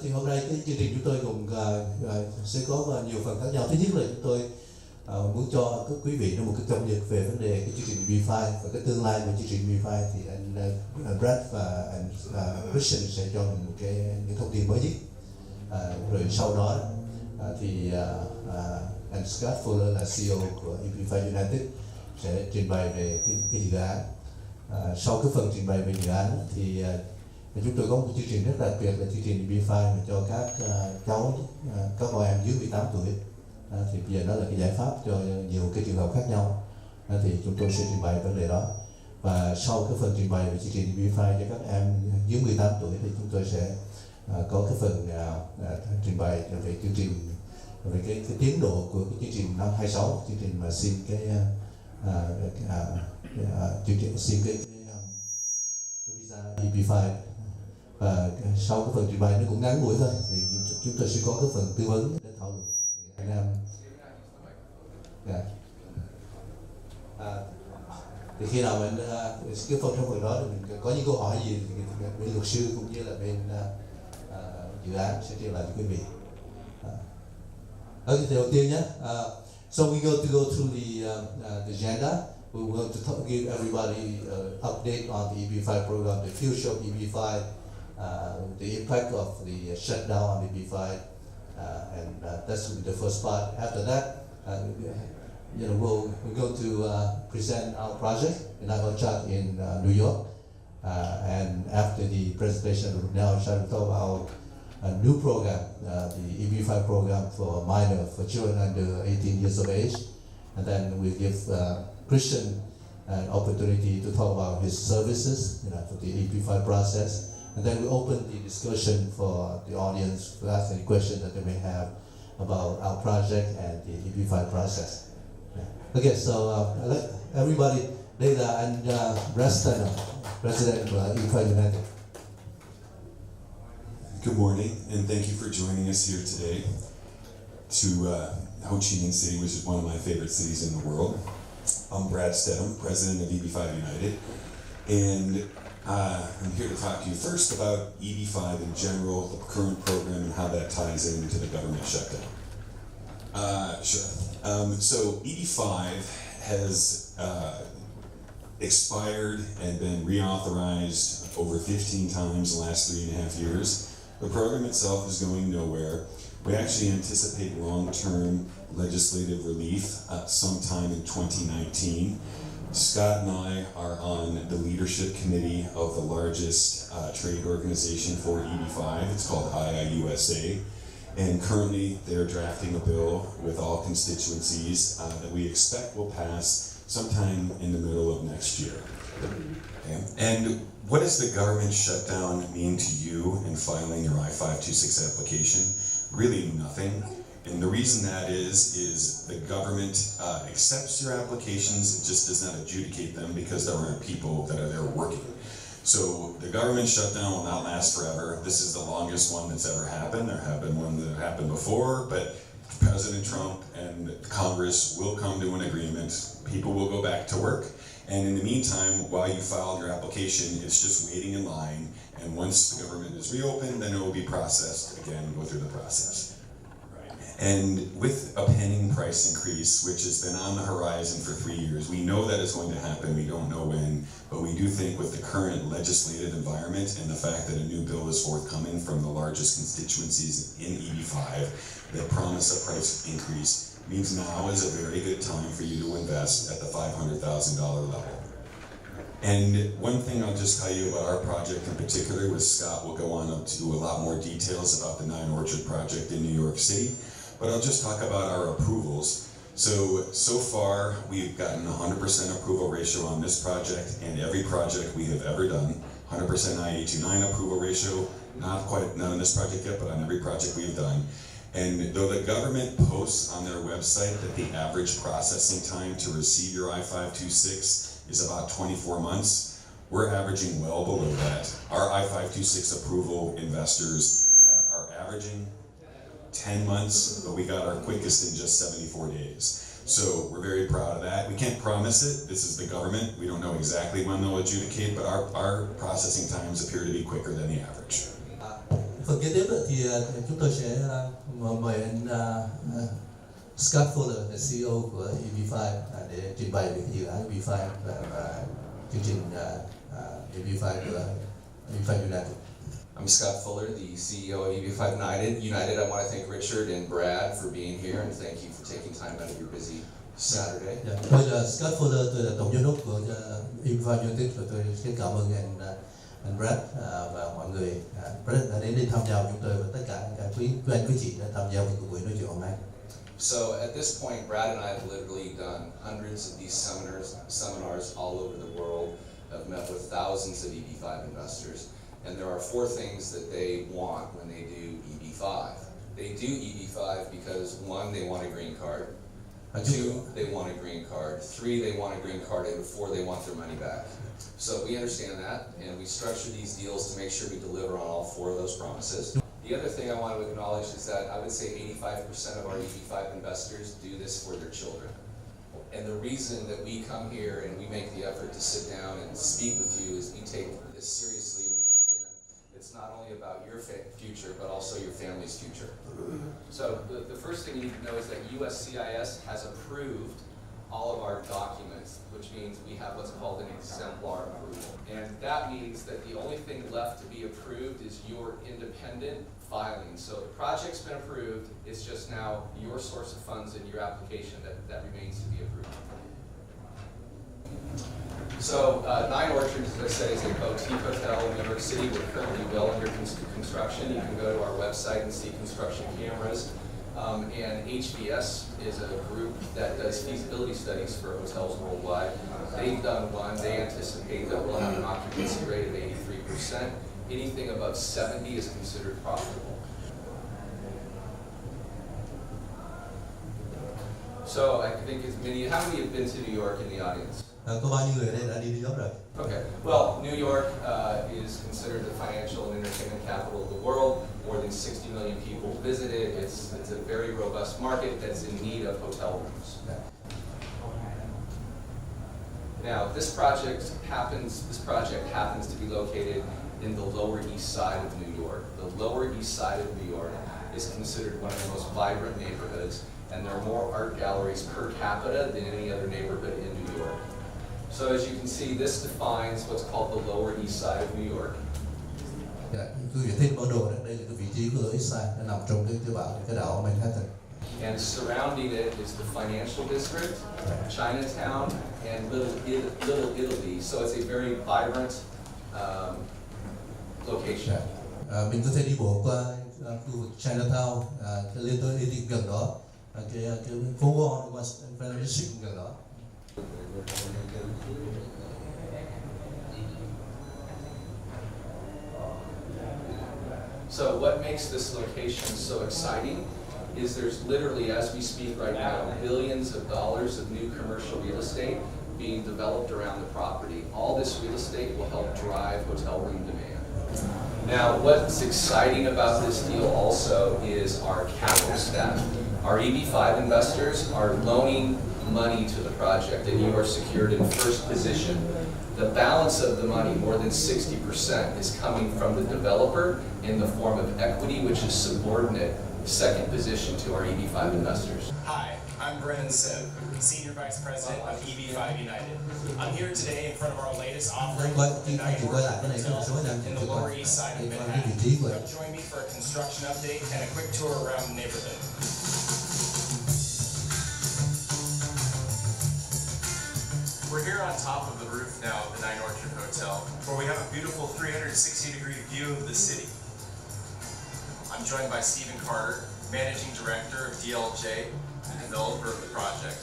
Thì hôm nay cái chương trình chúng tôi cùng sẽ có nhiều phần khác nhau. Thứ nhất là chúng tôi muốn cho các quý vị một cái cập nhật về vấn đề cái chương trình EB5 và cái tương lai của chương trình EB5. Thì anh Brad và anh Christian sẽ cho mình những thông tin mới nhất. Rồi sau đó thì anh Scott Fuller là CEO của EB5 United sẽ trình bày về cái dự án. Sau cái phần trình bày về dự án thì chúng tôi có một chương trình rất đặc biệt là chương trình EB5 mà cho các các con em dưới 18 tuổi. Thì bây giờ nó là cái giải pháp cho nhiều cái trường hợp khác nhau. Thì chúng tôi sẽ trình bày vấn đề đó. Và sau cái phần trình bày về chương trình EB5 cho các em dưới 18 tuổi thì chúng tôi sẽ có cái phần trình bày về chương trình, về cái tiến độ của cái chương trình năm 26, chương trình mà xin cái chương trình xin cái visa EB5. Và sau cái phần trình bày nó cũng ngắn ngủi thôi thì chúng tôi sẽ có cái phần tư vấn để thảo luận. Anh em thì khi nào mình cái trong phần đó thì mình có những câu hỏi gì thì bên luật sư cũng như là bên dự án sẽ trả lời cho quý vị. Ở cái đầu tiên nhé, so we go through the agenda. We want to give everybody update on the EB5 program, the future of EB5, the impact of the shutdown on EB5, and that's the first part. After that, we're going to present our project in our chart in New York. And after the presentation, now I'm trying to talk about a new program, the EB5 program for minor, for children under 18 years of age. And then we give Christian an opportunity to talk about his services, for the EB5 process. And then we open the discussion for the audience to ask any questions that they may have about our project and the EB5 process. Okay, so everybody, Leda and Preston, President of EB5 United. Good morning, and thank you for joining us here today to Ho Chi Minh City, which is one of my favorite cities in the world. I'm Brad Stedham, President of EB5 United, and I'm here to talk to you first about EB5 in general, the current program, and how that ties into the government shutdown. Sure. So EB5 has expired and been reauthorized over 15 times in the last 3.5 years. The program itself is going nowhere. We actually anticipate long-term legislative relief sometime in 2019. Scott and I are on the leadership committee of the largest trade organization for EB5. It's called IIUSA. And currently they're drafting a bill with all constituencies that we expect will pass sometime in the middle of next year. Okay. And what does the government shutdown mean to you in filing your I-526 application? Really nothing. And the reason that is the government accepts your applications, it just does not adjudicate them because there aren't people that are there working. So the government shutdown will not last forever. This is the longest one that's ever happened. There have been one that happened before, but President Trump and Congress will come to an agreement. People will go back to work. And in the meantime, while you filed your application, it's just waiting in line. And once the government is reopened, then it will be processed again, go through the process. And with a pending price increase, which has been on the horizon for 3 years, we know that is going to happen. We don't know when, but we do think with the current legislative environment and the fact that a new bill is forthcoming from the largest constituencies in EB5 that promise a price increase means now is a very good time for you to invest at the $500,000 level. And one thing I'll just tell you about our project in particular, with Scott will go on up to a lot more details about the 9 Orchard project in New York City. But I'll just talk about our approvals. So far, we've gotten 100% approval ratio on this project and every project we have ever done. 100% IA29 approval ratio, not on this project yet, but on every project we've done. And though the government posts on their website that the average processing time to receive your I-526 is about 24 months, we're averaging well below that. Our I-526 approval investors are averaging 10 months, but we got our quickest in just 74 days. So we're very proud of that. We can't promise it. This is the government. We don't know exactly when they'll adjudicate, but our processing times appear to be quicker than the average. Phần kế tiếp thì chúng tôi sẽ mời anh Scott Fuller, là CEO của EB5 để trình bày về dự án EB5 và chương trình EB5 của EB5 United. I'm Scott Fuller, the CEO of EB5 United. United, I want to thank Richard and Brad for being here, and thank you for taking time out of your busy Saturday. Tôi là Scott Fuller, tôi là tổng giám đốc của EB5 United, và tôi xin cảm ơn anh Brad và mọi người. Brad đã đến tham gia chúng tôi, và tất cả các quý anh quý chị đã tham gia vào buổi nói chuyện hôm nay. So at this point, Brad and I have literally done hundreds of these seminars all over the world. I've met with thousands of EB5 investors. And there are four things that they want when they do EB5. They do EB5 because one, they want a green card. Two, they want a green card. Three, they want a green card. And four, they want their money back. So we understand that, and we structure these deals to make sure we deliver on all four of those promises. The other thing I want to acknowledge is that I would say 85% of our EB5 investors do this for their children. And the reason that we come here and we make the effort to sit down and speak with you is we take this seriously. It's not only about your future, but also your family's future. So the first thing you need to know is that USCIS has approved all of our documents, which means we have what's called an exemplar approval. And that means that the only thing left to be approved is your independent filing. So the project's been approved, it's just now your source of funds and your application that remains to be approved. So Nine Orchards, as I said, is a boutique hotel in New York City. We're currently well under construction. You can go to our website and see construction cameras. And HBS is a group that does feasibility studies for hotels worldwide. They've done one. They anticipate that we'll have an occupancy rate of 83%. Anything above 70 is considered profitable. So I think how many have been to New York in the audience? Có bao nhiêu người ở đây đã đi New York rồi? Okay. Well, New York is considered the financial and entertainment capital of the world. More than 60 million people visit it. It's a very robust market that's in need of hotel rooms. Now, this project happens to be located in the Lower East Side of New York. The Lower East Side of New York is considered one of the most vibrant neighborhoods, and there are more art galleries per capita than any other neighborhood in New York. So as you can see, this defines what's called the Lower East Side of New York. Quý vị thấy bản đồ đó, đây là cái vị trí của Lower East Side, nó nằm trong cái đảo Manhattan. And surrounding it is the financial district, Chinatown, and Little Italy. So it's a very vibrant location. Mình có thể đi bộ qua khu vực Chinatown, cái Little Italy gần đó, cái phố Wall qua Financial District gần đó. So what makes this location so exciting is there's literally, as we speak right now, billions of dollars of new commercial real estate being developed around the property. All this real estate will help drive hotel room demand. Now, what's exciting about this deal also is our capital stack. Our EB5 investors are loaning money to the project, and you are secured in first position. The balance of the money, more than 60%, is coming from the developer in the form of equity, which is subordinate, second position to our EB5 investors. Hi, I'm Brennan Sib, Senior Vice President of EB5 United. I'm here today in front of our latest offering, the Nine Orchards Hotel in the Lower East Side of Manhattan. Come join me for a construction update and a quick tour around the neighborhood. We're here on top of the roof now of the Nine Orchard Hotel, where we have a beautiful 360-degree view of the city. I'm joined by Stephen Carter, Managing Director of DLJ and developer of the project.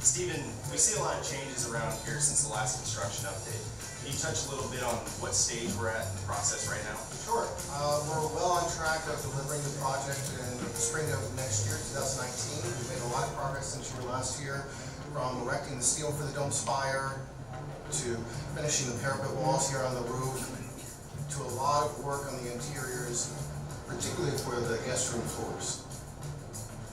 Stephen, we see a lot of changes around here since the last construction update. Can you touch a little bit on what stage we're at in the process right now? Sure. We're well on track of delivering the project in the spring of next year, 2019. We've made a lot of progress since you were last here, from erecting the steel for the dome spire, to finishing the parapet walls here on the roof, to a lot of work on the interiors, particularly for the guest room floors.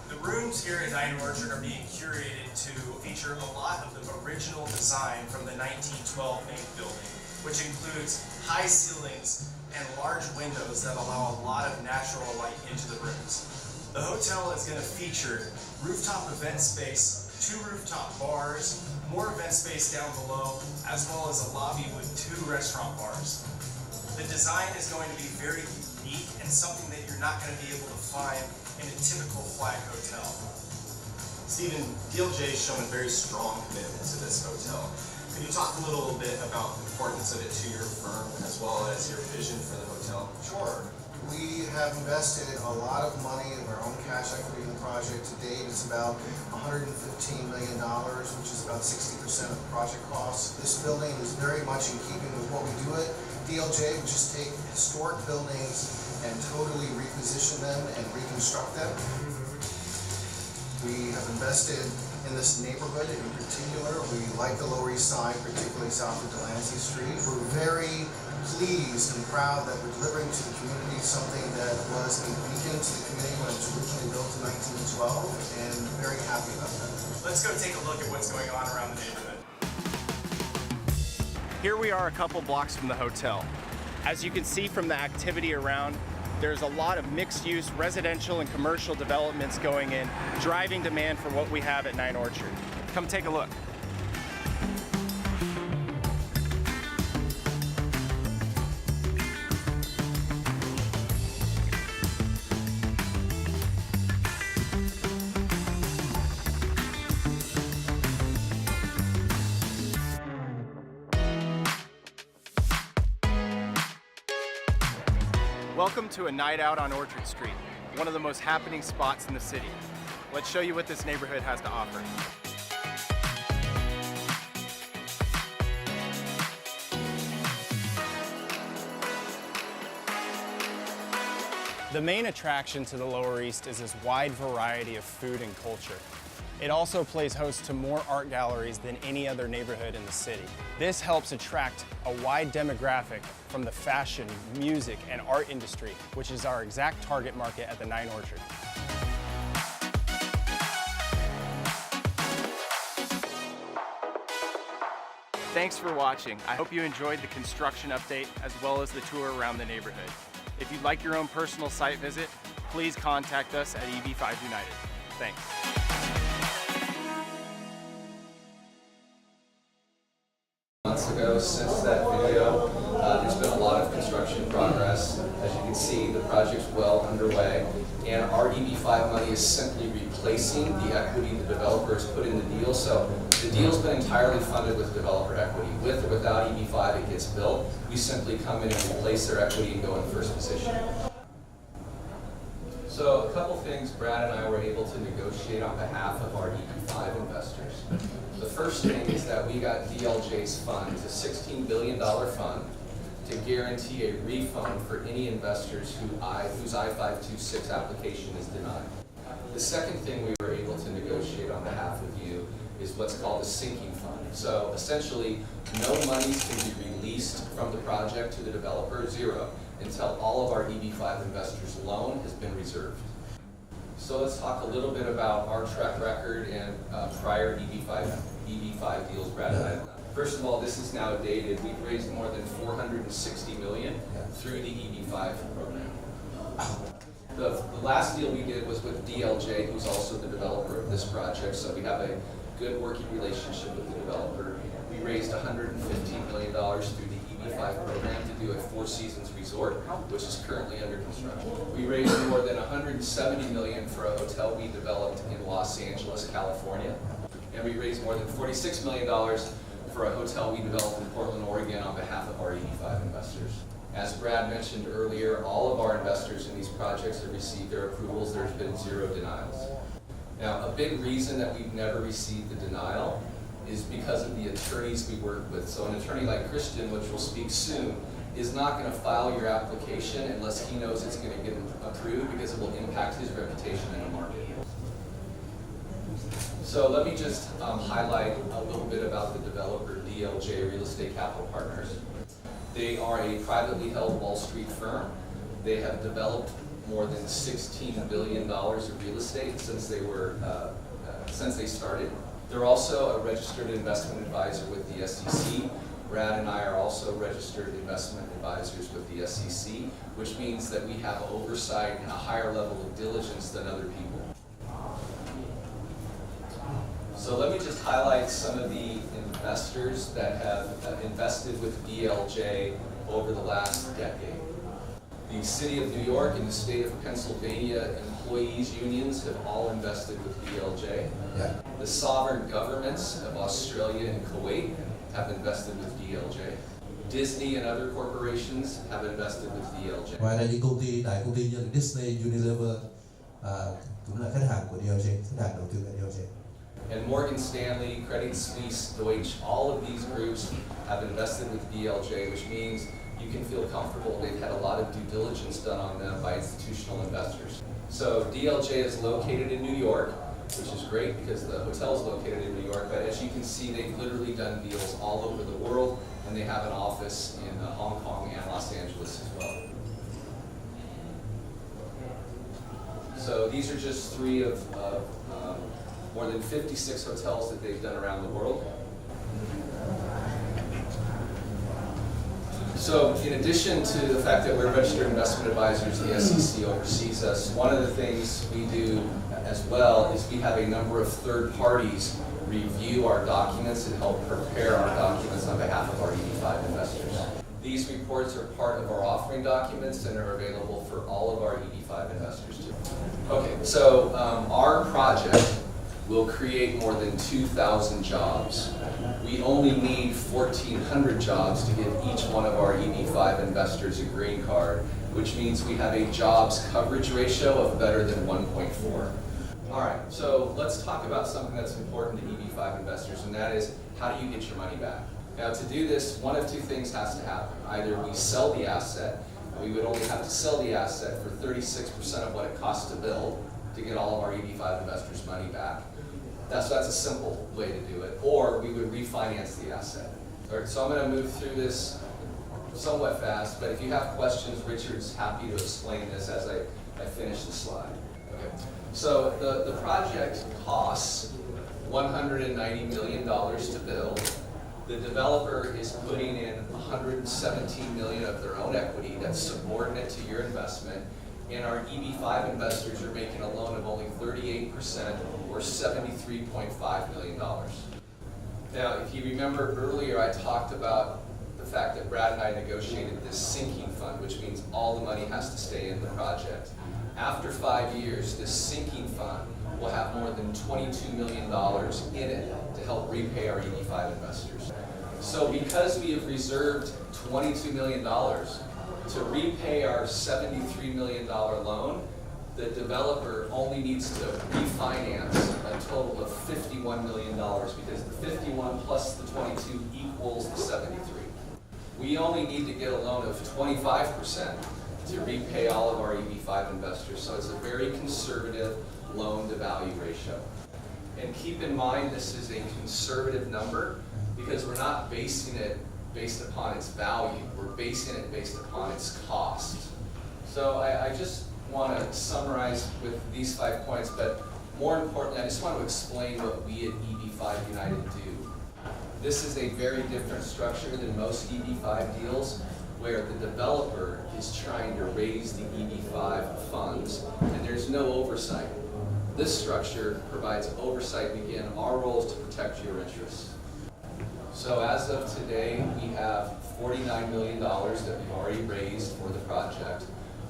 The rooms here at Nine Orchard are being curated to feature a lot of the original design from the 1912 main building. which includes high ceilings and large windows that allow a lot of natural light into the rooms. The hotel is going to feature rooftop event space, 2 rooftop bars, more event space down below, as well as a lobby with 2 restaurant bars. The design is going to be very unique and something that you're not going to be able to find in a typical flag hotel. Stephen, DLJ has shown a very strong commitment to this hotel. Could you talk a little bit about the importance of it to your firm as well as your vision for the hotel? Sure. We have invested a lot of money of our own cash equity in the project. To date, it's about $115 million, which is about 60% of the project cost. This building is very much in keeping with what we do at DLJ, which is take historic buildings and totally reposition them and reconstruct them. We have invested in this neighborhood in particular. We like the Lower East Side, particularly south of Delancey Street. We're very pleased and proud that we're delivering to the community something that was a beacon to the community when it was originally built in 1912, and very happy about that. Let's go take a look at what's going on around the neighborhood. Here we are a couple blocks from the hotel. As you can see from the activity around, there's a lot of mixed-use residential and commercial developments going in, driving demand for what we have at 9 Orchard. Come take a look. Welcome to a night out on Orchard Street, one of the most happening spots in the city. Let's show you what this neighborhood has to offer. The main attraction to the Lower East is this wide variety of food and culture. It also plays host to more art galleries than any other neighborhood in the city. This helps attract a wide demographic from the fashion, music, and art industry, which is our exact target market at the 9 Orchard. Thanks for watching. I hope you enjoyed the construction update as well as the tour around the neighborhood. If you'd like your own personal site visit, please contact us at EB5 United. Thanks. Months ago, since that video, there's been a lot of construction progress. As you can see, the project's well underway, and our EB5 money is simply replacing the equity the developers put in the deal. So the deal's been entirely funded with developer equity. With or without EB5, it gets built. We simply come in and replace their equity and go in first position. So a couple things Brad and I were able to negotiate on behalf of our EB5 investors. The first thing is that we got DLJ's fund, it's a $16 billion fund, to guarantee a refund for any investors whose I-526 application is denied. The second thing we were able to negotiate on behalf of you is what's called a sinking fund. So essentially, no monies can be released from the project to the developer, zero, until all of our EB5 investors' loan has been reserved. So let's talk a little bit about our track record and prior EB5 deals Brad and I have done. First of all, this is now dated. We've raised more than $460 million through the EB5 program. The last deal we did was with DLJ, who's also the developer of this project, so we have a good working relationship with the developer. We raised $115 million through the EB5 program to do a Four Seasons resort, which is currently under construction. We raised more than $170 million for a hotel we developed in Los Angeles, California. And we raised more than $46 million for a hotel we developed in Portland, Oregon on behalf of our EB5 investors. As Brad mentioned earlier, all of our investors in these projects have received their approvals. There's been 0 denials. Now, a big reason that we've never received the denial is because of the attorneys we work with. So an attorney like Christian, which will speak soon, is not going to file your application unless he knows it's going to get approved, because it will impact his reputation in the market. So let me just highlight a little bit about the developer, DLJ Real Estate Capital Partners. They are a privately held Wall Street firm. They have developed more than $16 billion of real estate since they started. They're also a registered investment advisor with the SEC, Brad and I are also registered investment advisors with the SEC, which means that we have oversight and a higher level of diligence than other people. So let me just highlight some of the investors that have invested with DLJ over the last decade. The City of New York and the State of Pennsylvania employees unions have all invested with DLJ. Yeah. The sovereign governments of Australia and Kuwait have invested with DLJ. Disney and other corporations have invested with DLJ. Ngoài ra những đại công ty như Disney, Unilever cũng là khách hàng của DLJ, khách hàng đầu tư của DLJ. And Morgan Stanley, Credit Suisse, Deutsche, all of these groups have invested with DLJ, which means you can feel comfortable. They've had a lot of due diligence done on them by institutional investors. So DLJ is located in New York, which is great because the hotel is located in New York, but as you can see, they've literally done deals all over the world, and they have an office in Hong Kong and Los Angeles as well. So these are just three of more than 56 hotels that they've done around the world. So in addition to the fact that we're registered investment advisors, the SEC oversees us, one of the things we do as well is we have a number of third parties review our documents and help prepare our documents on behalf of our EB5 investors. These reports are part of our offering documents and are available for all of our EB5 investors too. Okay, so our project will create more than 2,000 jobs. We only need 1,400 jobs to give each one of our EB5 investors a green card, which means we have a jobs coverage ratio of better than 1.4. All right, so let's talk about something that's important to EB5 investors, and that is, how do you get your money back? Now, to do this, one of two things has to happen. Either we sell the asset, and we would only have to sell the asset for 36% of what it costs to build to get all of our EB5 investors' money back. That's a simple way to do it. Or we would refinance the asset. All right, so I'm going to move through this somewhat fast, but if you have questions, Richard's happy to explain this as I finish the slide. Okay. So the project costs $190 million to build. The developer is putting in $117 million of their own equity that's subordinate to your investment, and our EB5 investors are making a loan of only 38%, or $73.5 million. Now, if you remember earlier, I talked about the fact that Brad and I negotiated this sinking fund, which means all the money has to stay in the project. After 5 years, this sinking fund will have more than $22 million in it to help repay our EB5 investors. So because we have reserved $22 million to repay our $73 million loan, the developer only needs to refinance a total of $51 million because the 51 plus the 22 equals the 73. We only need to get a loan of 25% to repay all of our EB5 investors, so it's a very conservative loan-to-value ratio. And keep in mind, this is a conservative number because we're not basing it based upon its value, we're basing it based upon its cost. So I just want to summarize with these 5 points, but more importantly, I just want to explain what we at EB5 United do. This is a very different structure than most EB5 deals, where the developer is trying to raise the EB5 funds, and there's no oversight. This structure provides oversight, and again, our role is to protect your interests. So as of today, we have $49 million that we've already raised for the project,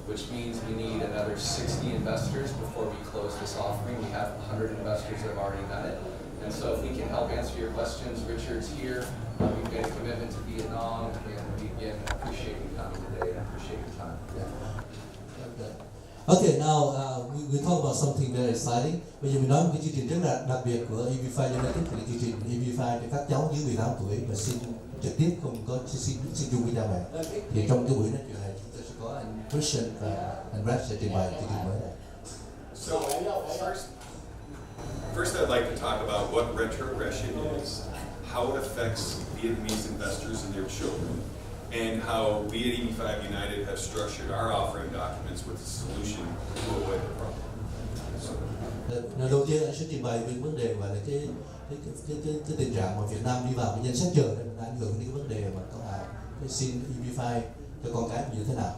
which means we need another 60 investors before we close this offering. We have 100 investors that have already done it. And so if we can help answer your questions, Richard's here. We've made a commitment to Vietnam, and we again appreciate you coming today and appreciate your time. Okay, now we talk about something very exciting. Bây giờ mình nói một cái chương trình rất là đặc biệt của EB5 United, là chương trình EB5 cho các cháu dưới 18 tuổi mà xin trực tiếp, không có xin chung với cha mẹ. Thì trong cái buổi nói chuyện này chúng ta sẽ có anh Christian và anh Brad sẽ trình bày chương trình mới này. So first I'd like to talk about what retrogression is, how it affects Vietnamese investors and their children, and how we at EB5 United have structured our offering documents with a solution to avoid the problem. Đầu tiên anh sẽ trình bày về vấn đề gọi là cái tình trạng mà Việt Nam đi vào cái danh sách chờ này đã ảnh hưởng đến cái vấn đề mà có cái xin EB5 cho con cái như thế nào.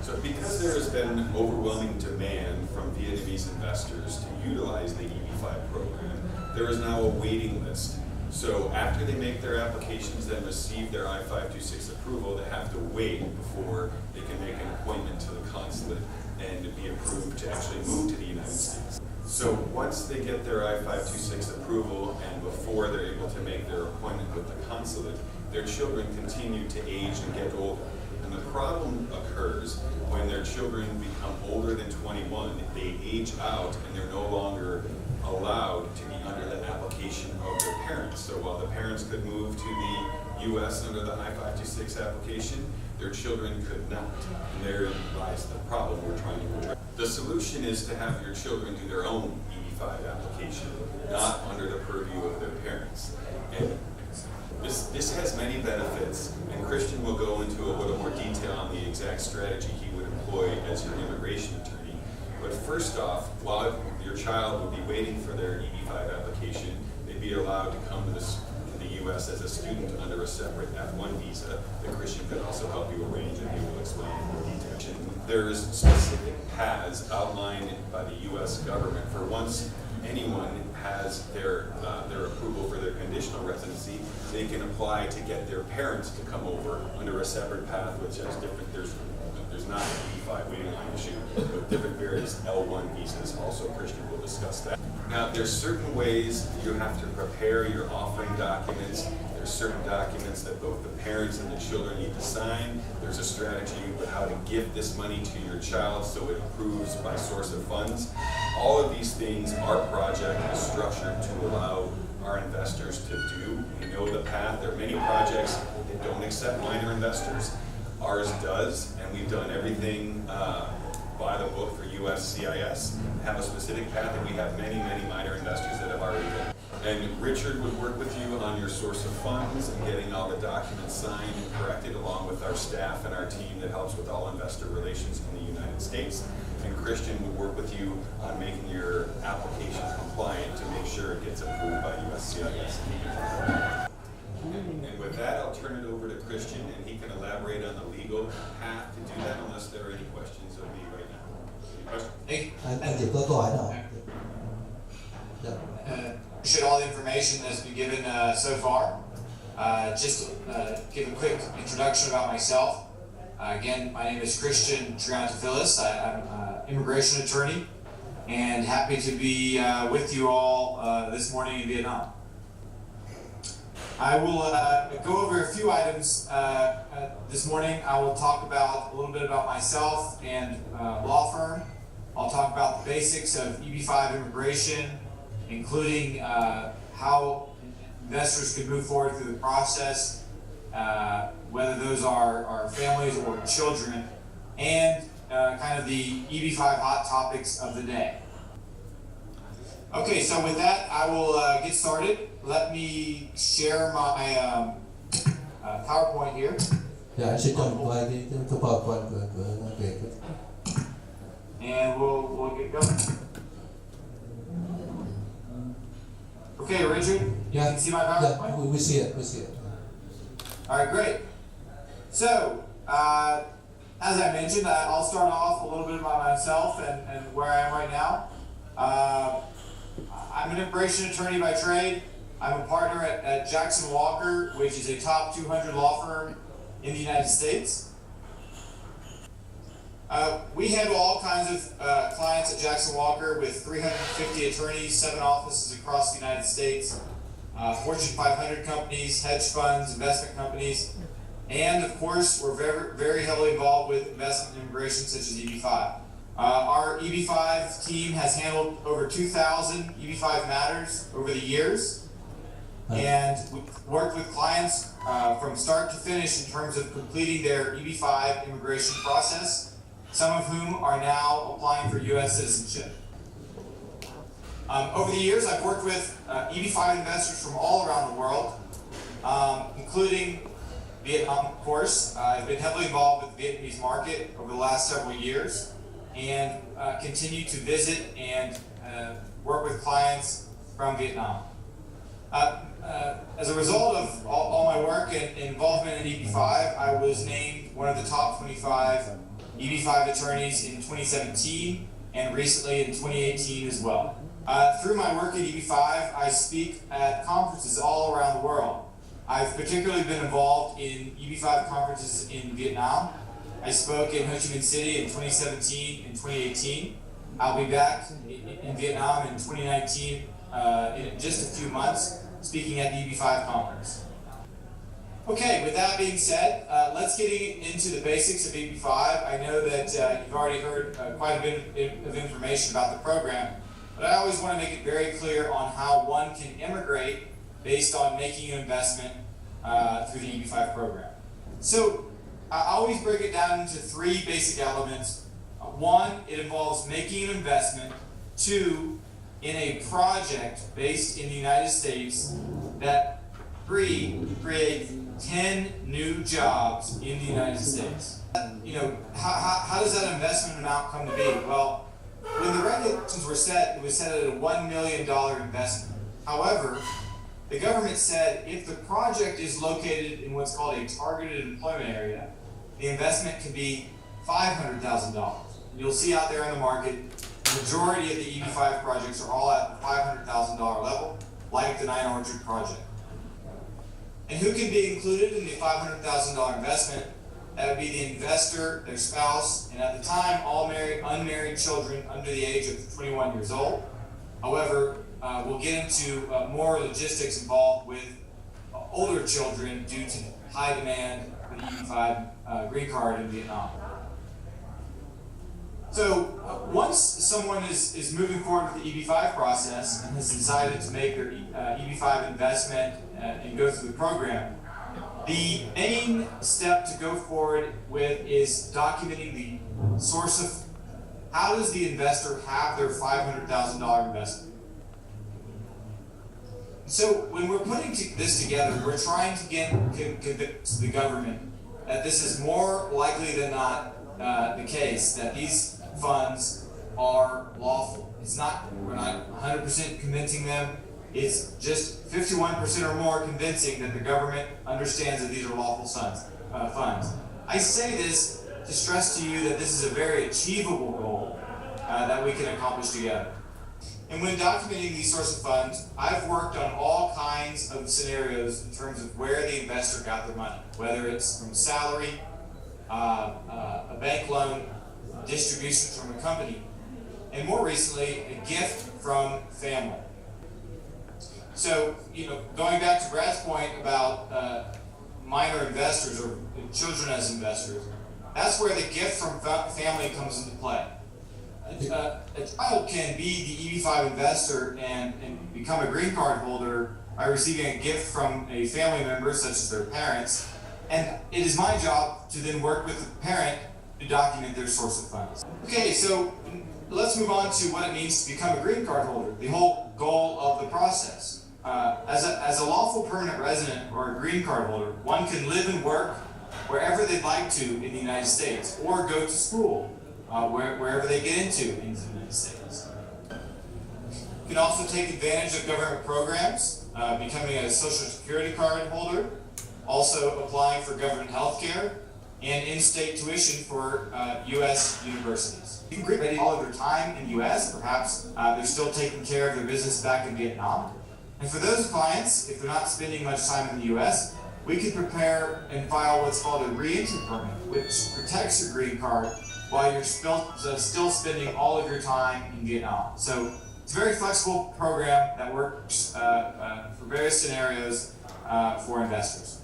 So because there has been overwhelming demand from Vietnamese investors to utilize the EB5 program, there is now a waiting list. So after they make their applications and receive their I-526 approval, they have to wait before they can make an appointment to the consulate and be approved to actually move to the United States. So once they get their I-526 approval and before they're able to make their appointment with the consulate, their children continue to age and get older. And the problem occurs when their children become older than 21, they age out and they're no longer allowed to be under the application of their parents. So while the parents could move to the U.S. under the I-526 application, their children could not. And therein lies the problem we're trying to address. The solution is to have your children do their own EB5 application, not under the purview of their parents. And this has many benefits, and Christian will go into a little more detail on the exact strategy he would employ as your immigration attorney. But first off, while your child would be waiting for their EB5 application, they'd be allowed to come to the U.S. as a student under a separate F1 visa that Christian could also help you arrange, and he will explain in more detail. There's specific paths outlined by the U.S. government for once anyone has their approval for their conditional residency, they can apply to get their parents to come over under a separate path, which has different, there's not an EB5 waiting line issue, but different various L1 visas. Also, Christian will discuss that. Now, there's certain ways you have to prepare your offering documents. There's certain documents that both the parents and the children need to sign. There's a strategy with how to give this money to your child so it approves by source of funds. All of these things, our project is structured to allow our investors to do. We know the path. There are many projects that don't accept minor investors. Ours does, and we've done everything by the book for USCIS, have a specific path, and we have many, many minor investors that have already done. And Richard would work with you on your source of funds and getting all the documents signed and corrected, along with our staff and our team that helps with all investor relations in the United States. And Christian would work with you on making your application compliant to make sure it gets approved by USCIS. And with that, I'll turn it over to Christian, and he can elaborate on the legal path to do that, unless there are any questions of me right now. Any questions? Anh chỉ có câu hỏi nào? Appreciate all the information that's been given so far. Just give a quick introduction about myself. Again, my name is Christian Triantafillis. I'm an immigration attorney, and happy to be with you all this morning in Vietnam. I will go over a few items this morning. I will talk about a little bit about myself and law firm. I'll talk about the basics of EB5 immigration, including how investors could move forward through the process, whether those are families or children, and kind of the EB5 hot topics of the day. Okay, so with that, I will get started. Let me share my PowerPoint here. Dạ, anh sẽ cho mình quay cái PowerPoint của về And we'll get going. Okay, Richard, you can see my PowerPoint? Yeah, we see it, All right, great. So, as I mentioned, I'll start off a little bit about myself and where I am right now. I'm an immigration attorney by trade. I'm a partner at Jackson Walker, which is a top 200 law firm in the United States. We handle all kinds of clients at Jackson Walker with 350 attorneys, 7 offices across the United States, Fortune 500 companies, hedge funds, investment companies, and of course, we're very, very heavily involved with investment and immigration such as EB5. Our EB5 team has handled over 2,000 EB5 matters over the years, and we've worked with clients from start to finish in terms of completing their EB5 immigration process, some of whom are now applying for U.S. citizenship. Over the years, I've worked with EB5 investors from all around the world, including Vietnam, of course. I've been heavily involved with the Vietnamese market over the last several years, and continue to visit and work with clients from Vietnam. As a result of all my work and involvement in EB5, I was named one of the top 25 EB5 attorneys in 2017 and recently in 2018 as well. Through my work at EB5, I speak at conferences all around the world. I've particularly been involved in EB5 conferences in Vietnam. I spoke in Ho Chi Minh City in 2017 and 2018. I'll be back in Vietnam in 2019 in just a few months, speaking at the EB5 conference. Okay, with that being said, let's get into the basics of EB5. I know that you've already heard quite a bit of information about the program, but I always want to make it very clear on how one can immigrate based on making an investment through the EB5 program. So I always break it down into three basic elements. One, it involves making an investment. Two, in a project based in the United States. That three, create 10 new jobs in the United States. You know, how does that investment amount come to be? Well, when the regulations were set, it was set at a $1 million investment. However, the government said if the project is located in what's called a targeted employment area, the investment can be $500,000. You'll see out there in the market, the majority of the EB5 projects are all at the $500,000 level, like the 9 Orchard project. And who can be included in the $500,000 investment? That would be the investor, their spouse, and at the time, all unmarried children under the age of 21 years old. However, we'll get into more logistics involved with older children due to high demand for the EB5 green card in Vietnam. So once someone is moving forward with the EB5 process and has decided to make their EB5 investment and go through the program, the main step to go forward with is documenting the source of how does the investor have their $500,000 investment. So when we're putting this together, we're trying to convince the government that this is more likely than not the case, that these funds are lawful. We're not 100% convincing them. It's just 51% or more convincing that the government understands that these are lawful funds. I say this to stress to you that this is a very achievable goal that we can accomplish together. And when documenting these sorts of funds, I've worked on all kinds of scenarios in terms of where the investor got their money, whether it's from salary, a bank loan, distribution from a company, and more recently, a gift from family. So, going back to Brad's point about minor investors or children as investors, that's where the gift from family comes into play. A child can be the EB5 investor and become a green card holder by receiving a gift from a family member, such as their parents, and it is my job to then work with the parent to document their source of funds. Okay, so let's move on to what it means to become a green card holder, the whole goal of the process. As a lawful permanent resident or a green card holder, one can live and work wherever they'd like to in the United States, or go to school wherever they get into in the United States. You can also take advantage of government programs, becoming a Social Security card holder, also applying for government health care, and in-state tuition for U.S. universities. You can graduate all of their time in the U.S., perhaps they're still taking care of their business back in Vietnam. And for those clients, if they're not spending much time in the U.S., we can prepare and file what's called a re-entry permit, which protects your green card while you're still spending all of your time in Vietnam. So it's a very flexible program that works for various scenarios for investors.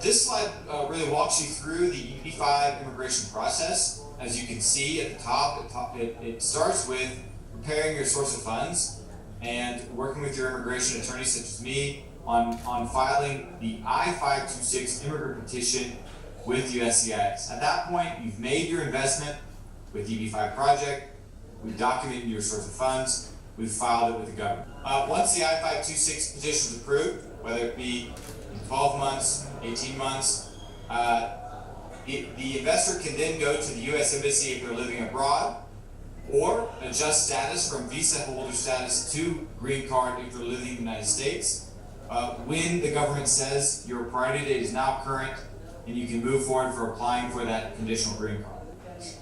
This slide really walks you through the EB5 immigration process. As you can see at the top, it starts with preparing your source of funds and working with your immigration attorney, such as me, on filing the I-526 immigrant petition with USCIS. At that point, you've made your investment with the EB5 project, we've documented your source of funds, we've filed it with the government. Once the I-526 petition is approved, whether it be 12 months, 18 months, the investor can then go to the U.S. Embassy if they're living abroad, or adjust status from visa holder status to green card if they're living in the United States. When the government says your priority date is now current and you can move forward for applying for that conditional green card.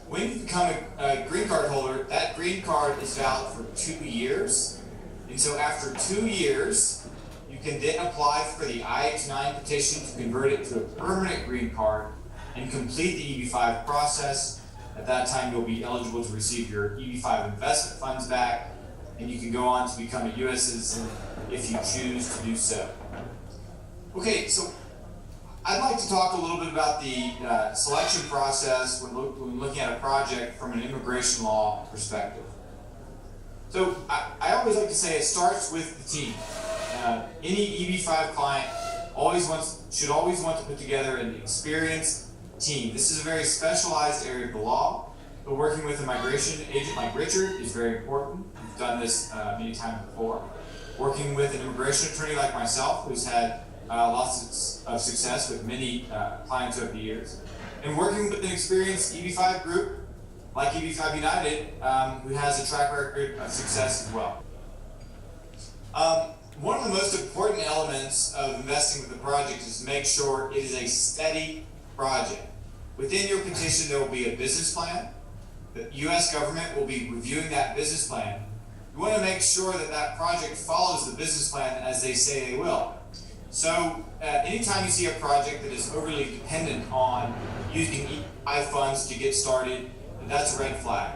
When you become a green card holder, that green card is valid for 2 years. And so after 2 years, you can then apply for the I-9 petition to convert it to a permanent green card and complete the EB5 process. At that time, you'll be eligible to receive your EB5 investment funds back, and you can go on to become a U.S. citizen if you choose to do so. Okay, so I'd like to talk a little bit about the selection process when looking at a project from an immigration law perspective. So I always like to say it starts with the team. Any EB5 client should always want to put together an experienced team. This is a very specialized area of the law, but working with a migration agent like Richard is very important. We've done this many times before. Working with an immigration attorney like myself, who's had lots of success with many clients over the years, and working with an experienced EB5 group like EB5 United, who has a track record of success as well. One of the most important elements of investing with the project is to make sure it is a steady project. Within your petition, there will be a business plan. The U.S. government will be reviewing that business plan. You want to make sure that that project follows the business plan as they say they will. So anytime you see a project that is overly dependent on using EB5 funds to get started, that's a red flag.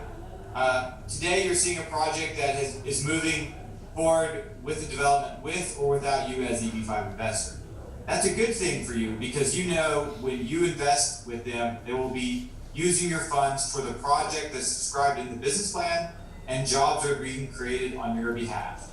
Today you're seeing a project that is moving forward with the development with or without you as the EB5 investor. That's a good thing for you because you know when you invest with them, they will be using your funds for the project that's described in the business plan, and jobs are being created on your behalf.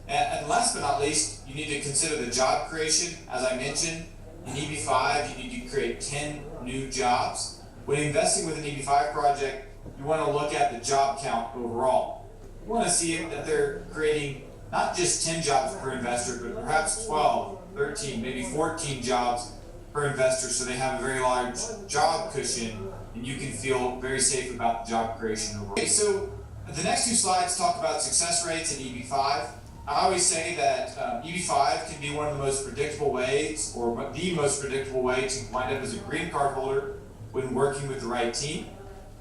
And last but not least, you need to consider the job creation. As I mentioned, in EB5, you need to create 10 new jobs. When investing with an EB5 project, you want to look at the job count overall. You want to see that they're creating not just 10 jobs per investor, but perhaps 12, 13, maybe 14 jobs per investor, so they have a very large job cushion and you can feel very safe about the job creation overall. Okay, so the next two slides talk about success rates in EB5. I always say that EB5 can be one of the most predictable ways, or the most predictable way to wind up as a green card holder when working with the right team.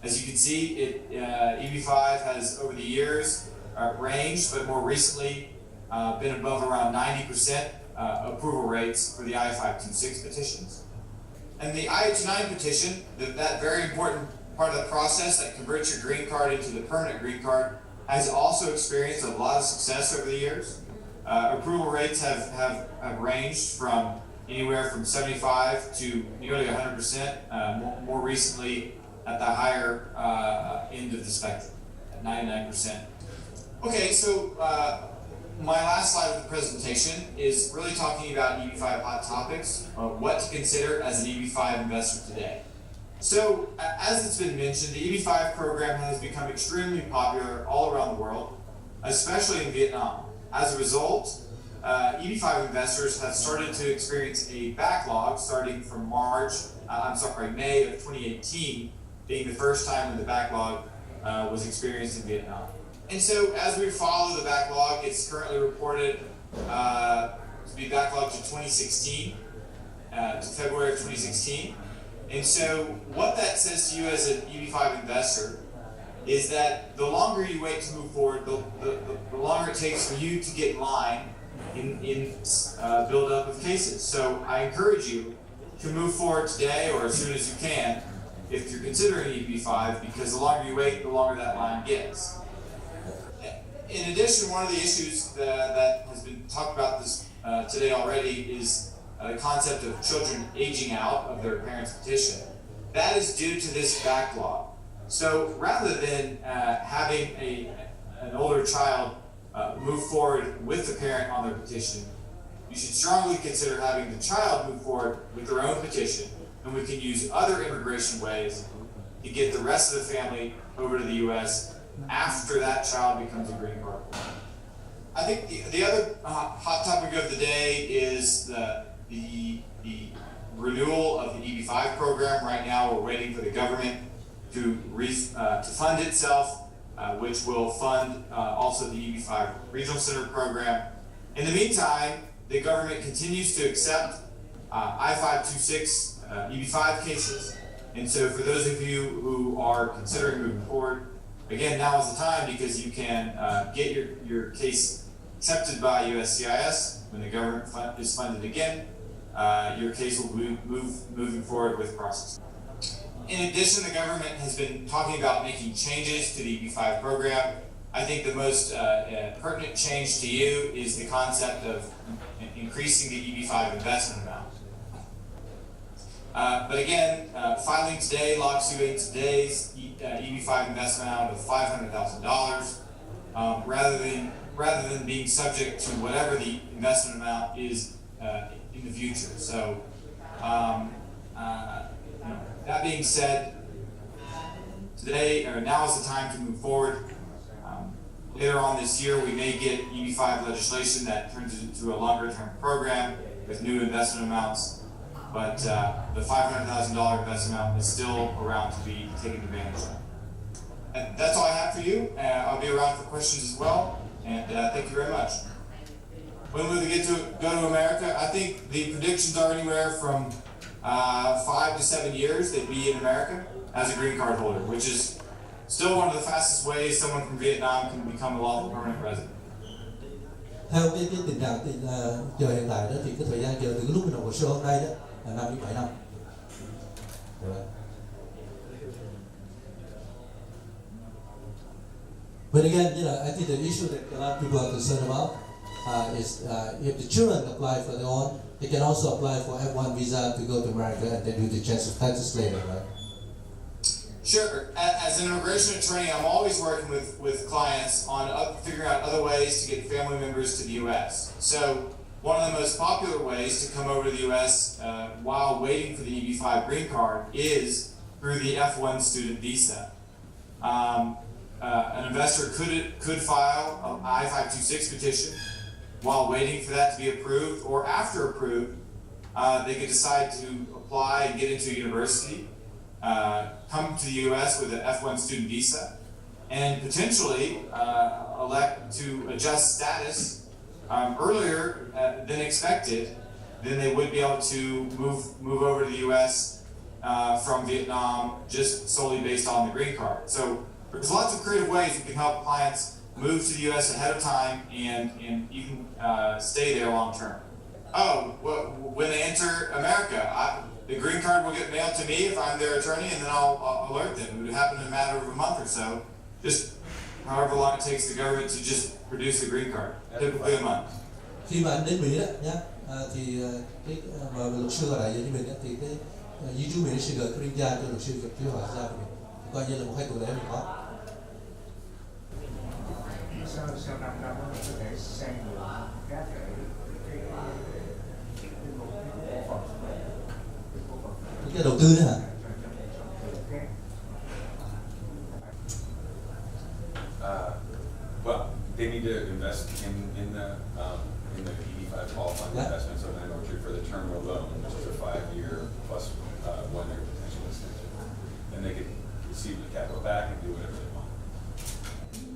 As you can see, EB5 has over the years ranged, but more recently been above around 90% approval rates for the I-526 petitions. And the I-829 petition, that very important part of the process that converts your green card into the permanent green card, has also experienced a lot of success over the years. Approval rates have ranged from anywhere from 75 to nearly 100%, more recently at the higher end of the spectrum, at 99%. Okay, so my last slide of the presentation is really talking about EB5 hot topics, what to consider as an EB5 investor today. So, as it's been mentioned, the EB5 program has become extremely popular all around the world, especially in Vietnam. As a result, EB5 investors have started to experience a backlog starting from May of 2018, being the first time when the backlog was experienced in Vietnam. And so, as we follow the backlog, it's currently reported to be backlogged to 2016, to February of 2016. And so what that says to you as an EB5 investor is that the longer you wait to move forward, the longer it takes for you to get in line in build up of cases. So I encourage you to move forward today or as soon as you can if you're considering EB5, because the longer you wait, the longer that line gets. In addition, one of the issues that has been talked about today already is the concept of children aging out of their parents' petition. That is due to this backlog. So rather than having an older child move forward with the parent on their petition, you should strongly consider having the child move forward with their own petition, and we can use other immigration ways to get the rest of the family over to the U.S. after that child becomes a green card. I think the other hot topic of the day is the renewal of the EB5 program. Right now we're waiting for the government to fund itself, which will fund also the EB5 Regional Center program. In the meantime, the government continues to accept I-526 EB5 cases. And so for those of you who are considering moving forward, again, now is the time, because you can get your case accepted by USCIS. When the government is funded again, your case will moving forward with processing. In addition, the government has been talking about making changes to the EB5 program. I think the most pertinent change to you is the concept of increasing the EB5 investment amount. But again, filing today locks you in today's EB5 investment amount of $500,000, rather than being subject to whatever the investment amount is in the future. So, that being said, now is the time to move forward. Later on this year, we may get EB5 legislation that turns it into a longer-term program with new investment amounts. But the $500,000 investment amount is still around to be taken advantage of. And that's all I have for you. I'll be around for questions as well. And thank you very much. When will we get to go to America? I think the predictions are anywhere from 5 to 7 years they'd be in America as a green card holder, which is still one of the fastest ways someone from Vietnam can become a lawful permanent resident. Theo cái tình trạng chờ hiện tại đó, thì cái thời gian chờ từ cái lúc mình nộp hồ sơ hôm nay đó là 5 đến 7 năm. But again, I think the issue that a lot of people are concerned about is if the children apply for their own, they can also apply for F1 visa to go to America and then do the transfer taxes later, right? Sure. As an immigration attorney, I'm always working with clients on figuring out other ways to get family members to the U.S. So one of the most popular ways to come over to the U.S. While waiting for the EB5 green card is through the F1 student visa. An investor could file an I-526 petition while waiting for that to be approved, or after approved, they could decide to apply and get into a university, come to the U.S. with an F1 student visa, and potentially elect to adjust status earlier than expected. Then they would be able to move over to the U.S. From Vietnam just solely based on the green card. So there's lots of creative ways you can help clients move to the U.S. ahead of time and even stay there long term. When they enter America, the green card will get mailed to me if I'm their attorney, and then I'll alert them. It would happen in a matter of a month or so, just however long it takes the government to just produce the green card, typically a month. Khi mà anh đến Mỹ đó nhá, thì cái mà luật sư gọi đại diện cho mình đó, thì cái di trú Mỹ sẽ gửi cái green card cho luật sư kêu hỏi ra của mình, coi như là một 2 tuần lễ mình có. Sau 5 năm nó có thể sang được các cái đầu tư đó hả? Well, they need to invest in the EB5 qualifying investments of Land Orchard for the terminal loan, which is a 5-year plus 1-year potential extension. And they could receive the capital back and do whatever they want.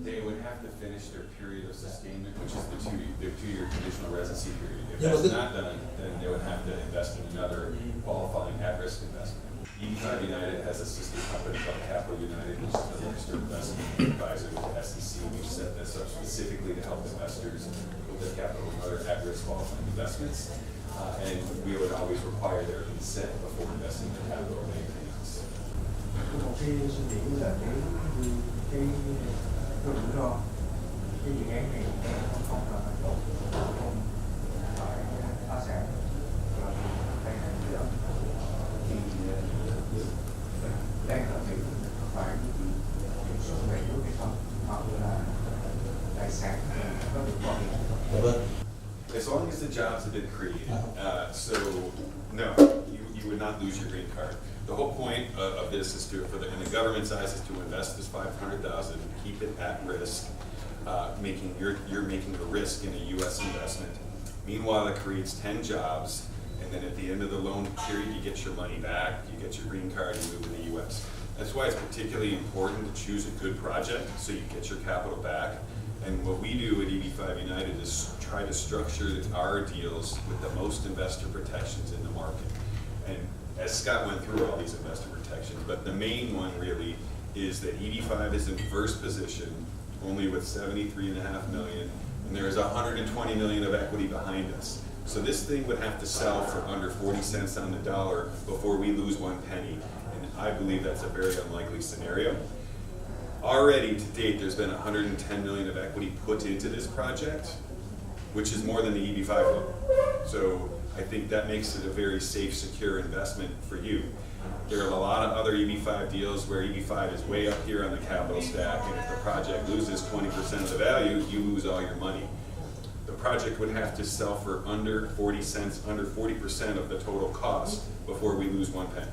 They would have to finish their period of sustainment, which is the 2-year conditional residency period. If that's not done, then they would have to invest in another qualifying at-risk investment. EB5 United has a sister company called Capital United, which is the registered investment advisor with the SEC. We've set this up specifically to help investors with their capital and other at-risk qualifying investments. And we would always require their consent before investing their capital in anything else. Một cái suy nghĩ là cái rủi ro, cái dự án này không là tốt, không phải phá sản, rồi tai nạn gì đó, thì đang là việc phải kiểm soát đầy đủ hay không, hoặc là tài sản có được bảo hiểm. As long as the jobs have been created, so no, you would not lose your green card. The whole point of this is in the government's eyes, is to invest this $500,000, keep it at risk, you're making the risk in a U.S. investment. Meanwhile, it creates 10 jobs, and then at the end of the loan period, you get your money back, you get your green card, you move to the U.S. That's why it's particularly important to choose a good project so you get your capital back. And what we do at EB5 United is try to structure our deals with the most investor protections in the market. And as Scott went through all these investor protections, but the main one really is that EB5 is in first position, only with 73.5 million, and there is 120 million of equity behind us. So this thing would have to sell for under 40 cents on the dollar before we lose 1 penny. And I believe that's a very unlikely scenario. Already to date, there's been 110 million of equity put into this project, which is more than the EB5 loan. So I think that makes it a very safe, secure investment for you. There are a lot of other EB5 deals where EB5 is way up here on the capital stack, and if the project loses 20% of the value, you lose all your money. The project would have to sell for under 40 cents, under 40% of the total cost before we lose 1 penny.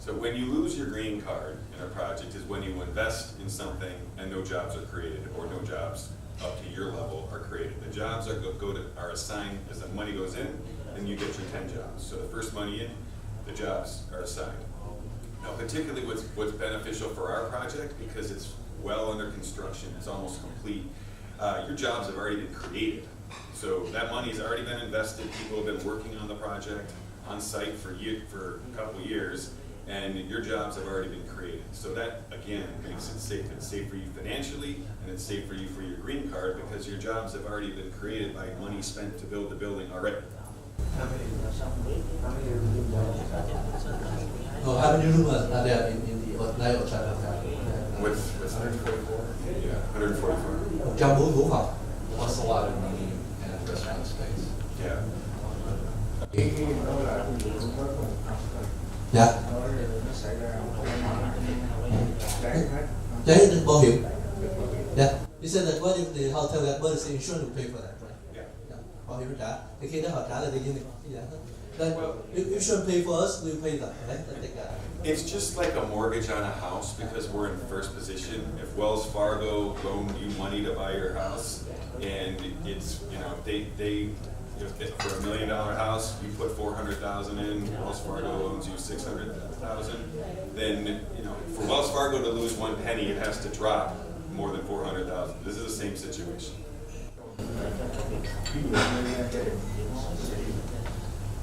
So when you lose your green card in a project is when you invest in something and no jobs are created, or no jobs up to your level are created. The jobs are assigned as the money goes in, and you get your 10 jobs. So the first money in, the jobs are assigned. Now, particularly what's beneficial for our project, because it's well under construction, it's almost complete, your jobs have already been created. So that money's already been invested, people have been working on the project on site for a couple of years, and your jobs have already been created. So that, again, makes it safe. It's safe for you financially, and it's safe for you for your green card, because your jobs have already been created by money spent to build the building already. How many rooms are there in the Hội Thảo? With 144? Yeah, 144. 144 phòng. Plus a lot of money and restaurant space. Yeah. Dạ. Cháy bảo hiểm. Yeah. You said that what if the hotel got burned, the insurance will pay for that, right? Yeah. Bảo hiểm trả. Thì khi đó họ trả lại tự nhiên thì giá hết. Then if insurance pay for us, we'll pay that, right? It's just like a mortgage on a house, because we're in first position. If Wells Fargo loaned you money to buy your house, and it's, you know, if for $1 million house, you put 400,000 in, Wells Fargo loans you 600,000, then, you know, for Wells Fargo to lose 1 penny, it has to drop more than 400,000. This is the same situation.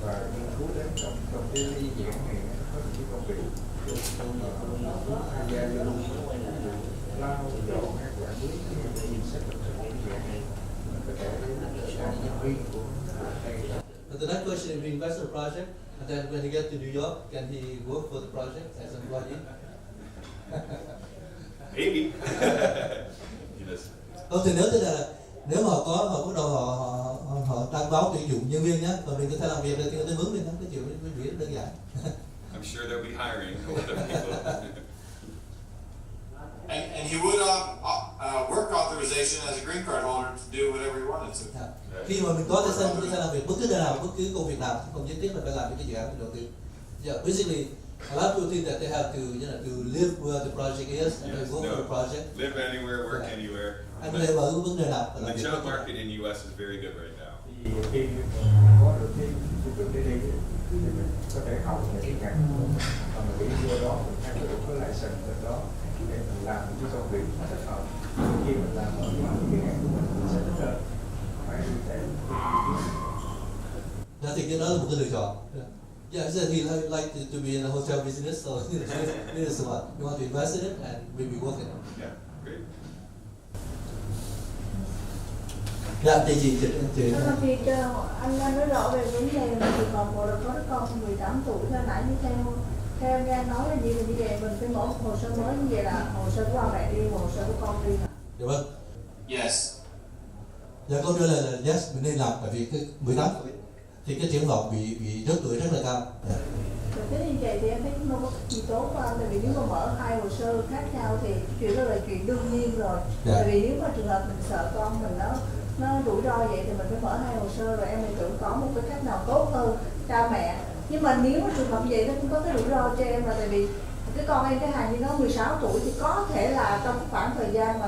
Và nghiên cứu đến trong cái dự án này có những cái công việc tham gia vô luôn lao dọn hay quản lý cái chính sách của dự án này có thể là nhân viên của thầy. But the next question is, we invest in a project, and then when he gets to New York, can he work for the project as an employee? Maybe. Yes. Thì nếu mà họ bắt đầu họ đăng báo tuyển dụng nhân viên nhé, và mình có thể làm việc để tới hướng lên cái chuyện quý vị rất đơn giản. I'm sure they'll be hiring a lot of people. And he would work authorization as a green card holder to do whatever he wanted to. Yeah. Khi mà mình có thể làm việc bất cứ nơi nào, bất cứ công việc nào, không nhất thiết là phải làm cái dự án đầu tư. Yeah, basically, a lot of people think that they have to, to live where the project is and they work for the project. Live anywhere, work anywhere. Anh live ở vấn đề nào? The job market in US is very good right now. Thì khi có được cái được đi thì mình có thể học những cái ngành mà mình đi vô đó mình hay có được cái license ở đó để mình làm những cái công việc thích hợp. Khi mình làm ở cái ngành của mình sẽ thích hơn. Phải để thì cái đó là một cái lựa chọn. Yeah, he said he like to be in the hotel business, so this is what you want to invest in it and maybe work in it. Yeah, great. Dạ, chị. Thì anh nói rõ về vấn đề là trường hợp một là có đứa con 18 tuổi ra nãy như theo anh nghe nói là như vậy mình phải mở một hồ sơ mới, như vậy là hồ sơ của ba mẹ đi, hồ sơ của con đi hả? Dạ vâng. Yes. Dạ câu trả lời là yes, mình nên làm, bởi vì cái 18 tuổi thì cái triển vọng bị rớt tuổi rất là cao. Rồi thế như vậy thì em thấy không có gì tốt qua, tại vì nếu mà mở 2 hồ sơ khác nhau thì chuyện đó là chuyện đương nhiên rồi. Tại vì nếu mà trường hợp mình sợ con mình nó rủi ro vậy thì mình phải mở 2 hồ sơ, rồi em mình tưởng có một cái cách nào tốt hơn cha mẹ. Nhưng mà nếu mà trường hợp vậy nó cũng có cái rủi ro cho em, là tại vì cái con em cái hàng như nó 16 tuổi thì có thể là trong cái khoảng thời gian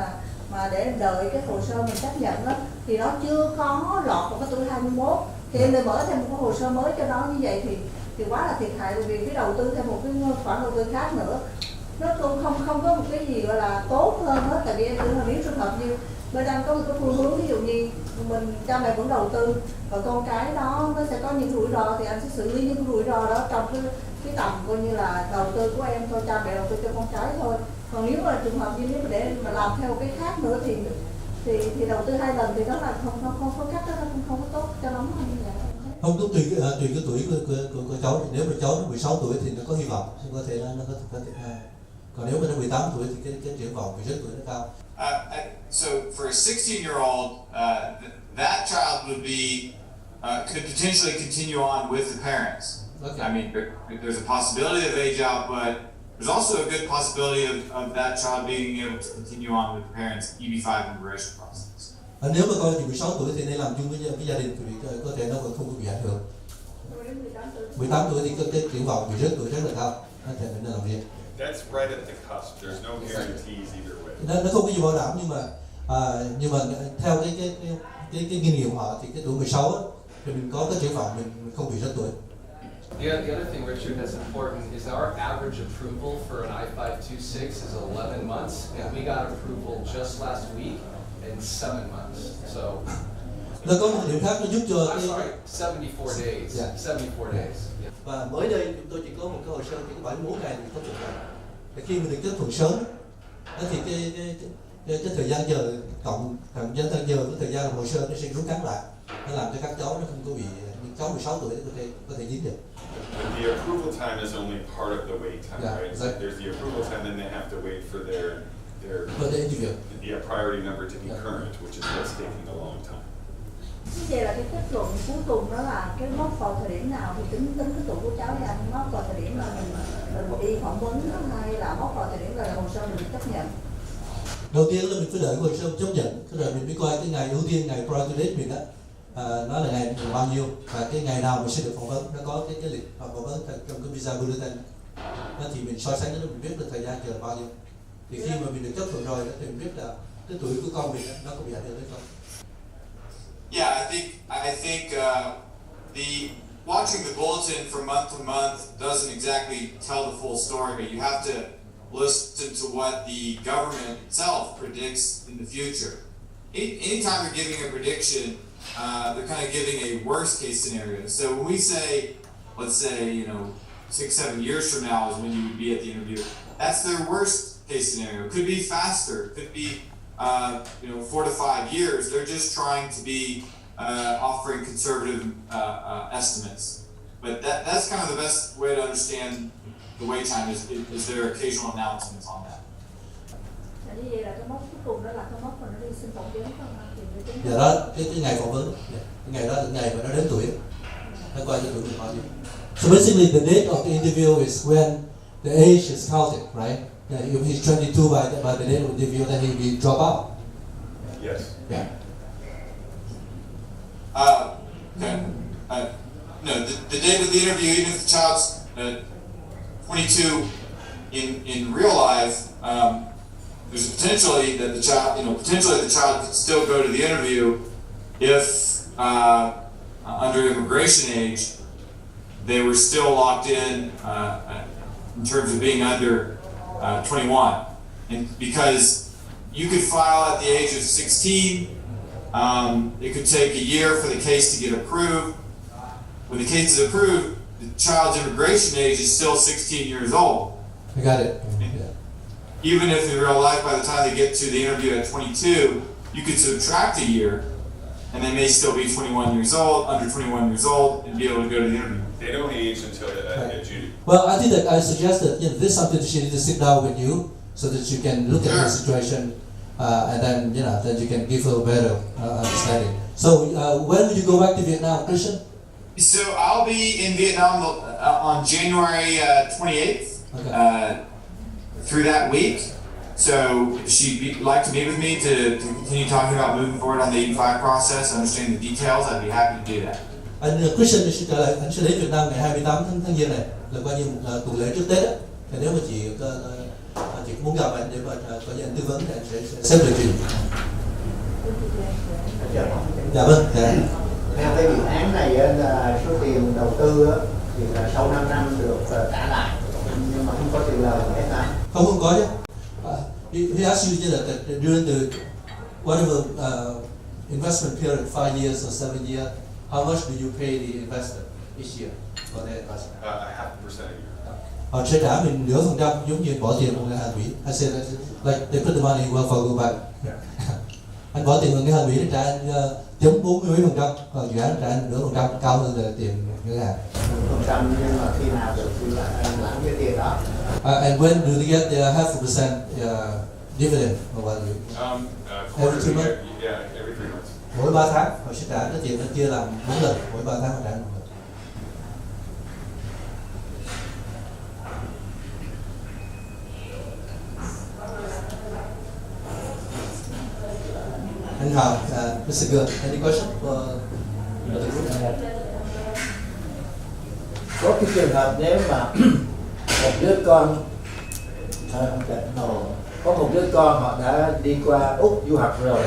mà để đợi cái hồ sơ mình xác nhận đó, thì nó chưa có lọt vào cái tuổi 21, thì em lại mở thêm một cái hồ sơ mới cho nó, như vậy thì quá là thiệt hại, bởi vì cái đầu tư thêm một cái khoản đầu tư khác nữa nó cũng không có một cái gì gọi là tốt hơn hết, tại vì em tưởng là nếu trường hợp như bên anh có một cái phương hướng, ví dụ như mình cha mẹ vẫn đầu tư và con cái nó sẽ có những rủi ro thì anh sẽ xử lý những rủi ro đó trong cái tầm coi như là đầu tư của em thôi, cha mẹ đầu tư cho con cái thôi. Còn nếu mà trường hợp như nếu mà để mà làm theo cái khác nữa thì đầu tư 2 lần thì đó là không có cách, đó không có tốt cho lắm như vậy. Không, có tùy cái tuổi của cháu. Nếu mà cháu nó 16 tuổi thì nó có hy vọng, có thể nó có thể còn nếu mà nó 18 tuổi thì cái triển vọng 16 tuổi nó cao. So for a 16-year-old, that child would be could potentially continue on with the parents. Okay. I mean, there's a possibility of age out, but there's also a good possibility of that child being able to continue on with the parents' EB5 immigration process. Nếu mà con chỉ 16 tuổi thì nên làm chung với gia đình thì có thể nó còn không có bị ảnh hưởng. 18 tuổi thì cái triển vọng 16 tuổi rất là cao, có thể mình nên làm riêng. That's right at the cusp. There's no guarantees either way. Nó không có gì bảo đảm, nhưng mà theo cái kinh nghiệm của họ thì cái tuổi 16 á, thì mình có cái triển vọng mình không bị rớt tuổi. The other thing, Richard, that's important is our average approval for an I-526 is 11 months, and we got approval just last week in 7 months. So. Nó có một điểm khác nó giúp cho I'm sorry, 74 days. Yeah. 74 days. Yeah. Và mới đây chúng tôi chỉ có một cái hồ sơ chỉ có 71 ngày thì có được rồi. Thì khi mình được chấp thuận sớm, thì cái thời gian chờ cộng thời gian làm hồ sơ nó sẽ rút ngắn lại, nó làm cho các cháu nó không có bị, những cháu 16 tuổi có thể dính được. The approval time is only part of the wait time, right? Exactly. There's the approval time, then they have to wait for their interview. The priority number to be current, which is what's taking a long time. Như vậy là cái kết luận cuối cùng đó là cái mốc vào thời điểm nào thì tính cái tuổi của cháu là mốc vào thời điểm là mình đi phỏng vấn hay là mốc vào thời điểm là hồ sơ mình được chấp nhận. Đầu tiên là mình phải đợi hồ sơ chấp nhận, rồi mình mới coi cái ngày ưu tiên, ngày priority date mình đó, nó là ngày bao nhiêu và cái ngày nào mình sẽ được phỏng vấn, nó có cái lịch phỏng vấn trong cái visa bulletin. Đó thì mình so sánh nó mình biết được thời gian chờ bao nhiêu. Thì khi mà mình được chấp thuận rồi thì mình biết là cái tuổi của con mình nó có bị ảnh hưởng hay không. Yeah, I think watching the bulletin from month to month doesn't exactly tell the full story, but you have to listen to what the government itself predicts in the future. Anytime they're giving a prediction, they're kind of giving a worst case scenario. So when we say, let's say, 6-7 years from now is when you would be at the interview, that's their worst case scenario. It could be faster, it could be 4 to 5 years. They're just trying to be offering conservative estimates. But that's kind of the best way to understand the wait time is their occasional announcements on that. Như vậy là cái mốc cuối cùng đó là cái mốc mà nó đi xin phỏng vấn không? Dạ đó, cái ngày phỏng vấn, cái ngày đó là ngày mà nó đến tuổi, nó coi cho tuổi mình bao nhiêu. So basically the date of the interview is when the age is counted, right? If he's 22 by the date of the interview, then he will drop out. Yes. Yeah. Okay. No, the date of the interview, even if the child's 22 in real life, there's a potentially that the child could still go to the interview if under immigration age they were still locked in terms of being under 21, and because you could file at the age of 16, it could take a year for the case to get approved. When the case is approved, the child's immigration age is still 16 years old. I got it. Even if in real life, by the time they get to the interview at 22, you could subtract a year, and they may still be 21 years old, under 21 years old, and be able to go to the interview. They don't age until they get Judy. Well, I think that I suggest that this is something she needs to sit down with you so that you can look at the situation, and then then you can give her a better understanding. So when will you go back to Vietnam, Christian? So I'll be in Vietnam on January 28th. Okay. Through that week. So if she'd like to meet with me to continue talking about moving forward on the EB5 process, understanding the details, I'd be happy to do that. Anh Christian sẽ trả lời, anh sẽ đến Việt Nam ngày 28 tháng Giêng này, là coi như một tuần lễ trước Tết á. Thì nếu mà chị muốn gặp anh để mà có anh tư vấn thì anh sẽ xếp lịch trình. Dạ vâng. Theo cái dự án này là số tiền đầu tư thì là sau 5 năm được trả lại, nhưng mà không có tiền lời hết. Không có chứ. He asked you that during the whatever investment period, 5 years or 7 years, how much do you pay the investor each year for their investment? 0.5% a year. Họ sẽ trả mình nửa phần trăm, giống như bỏ tiền vào ngân hàng Mỹ. I said like they put the money well for go back. Anh bỏ tiền vào ngân hàng Mỹ để trả anh chấm 40%, còn dự án trả anh nửa phần trăm, cao hơn là tiền ngân hàng. Phần trăm, nhưng mà khi nào được thì là anh lãnh cái tiền đó. And when do they get their 0.5% dividend or what? Every 2 months? Yeah, every 3 months. Mỗi 3 tháng họ sẽ trả cái tiền, nó chia làm 4 lần, mỗi 3 tháng họ trả 1 lần. Anh Hào, Mr. Good, any question for the group? Có cái trường hợp nếu mà một đứa con có một đứa con họ đã đi qua Úc du học rồi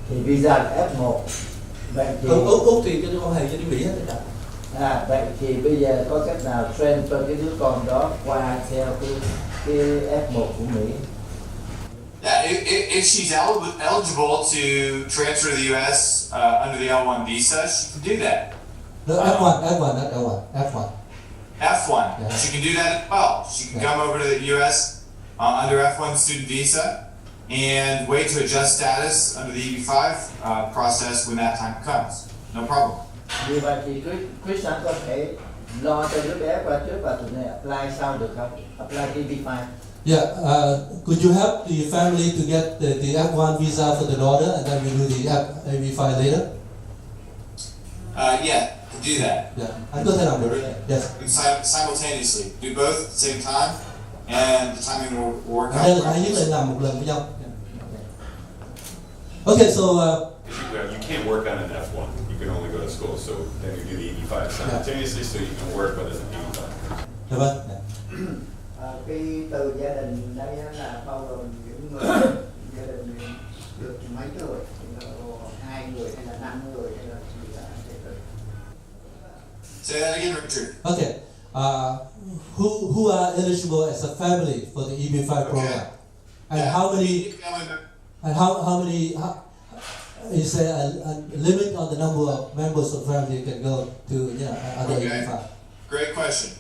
thì visa là F1, vậy thì Úc thì cái quan hệ với Mỹ hết rồi. Vậy thì bây giờ có cách nào transfer cái đứa con đó qua theo cái F1 của Mỹ? Yeah, if she's eligible to transfer to the U.S. Under the L1 visa, she can do that. No, F1, not L1, F1. F1, Yeah. she can do that as well. She can come over to the U.S. Under F1 student visa and wait to adjust status under the EB5 process when that time comes. No problem. Vì vậy thì Christian có thể lo cho đứa bé qua trước và tụi này apply sau được không? Apply EB5. Yeah, could you help the family to get the F1 visa for the daughter, and then we do the AB5 later? Yeah, do that. Yeah, anh có thể làm được. Yes. Simultaneously, do both at the same time, and the timing will work Ở đây out. là hai nhất là làm một lần với nhau. Okay, so You can't work on an F1. You can only go to school. So then you do the EB5 simultaneously, so you can work, but as an EB5. dạ vâng. Cái từ gia đình đây là bao gồm những người gia đình được mấy người, 2 người hay là 5 người hay là gì là Say that again, Richard. Okay, who are eligible as a family for the EB5 program, and Yeah. how many? Family member. And how many? Is there a limit on the number of members of family can go to other Okay. EB5? Great question.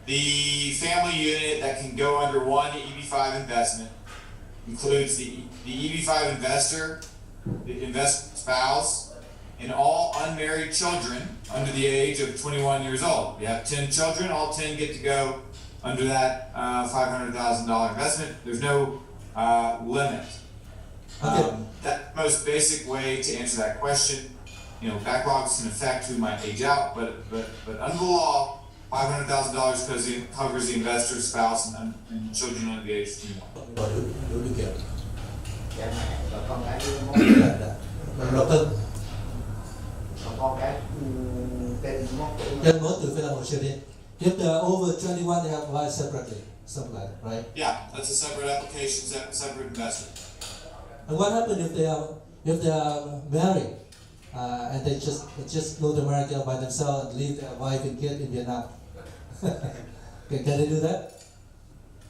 The family unit that can go under one EB5 investment includes the EB5 investor, the investment spouse, and all unmarried children under the age of 21 years old. We have 10 children, all 10 get to go under that $500,000 investment. There's no limit. Okay. That's the most basic way to answer that question. Backlogs can affect who might age out, but under the law, $500,000 because it covers the investor, spouse, and children under the age of 21. Đủ điều kiện. cha mẹ và con cái Đầu tư. còn con cái trên mốc tuổi Trên mỗi tuổi phải làm hồ sơ đi. If they're over 21, they have to apply separately, something like that, right? Yeah, that's a separate application, separate investment. And what happens if they are married and they just go to America by themselves and leave their wife and kid in Vietnam? Can they do that?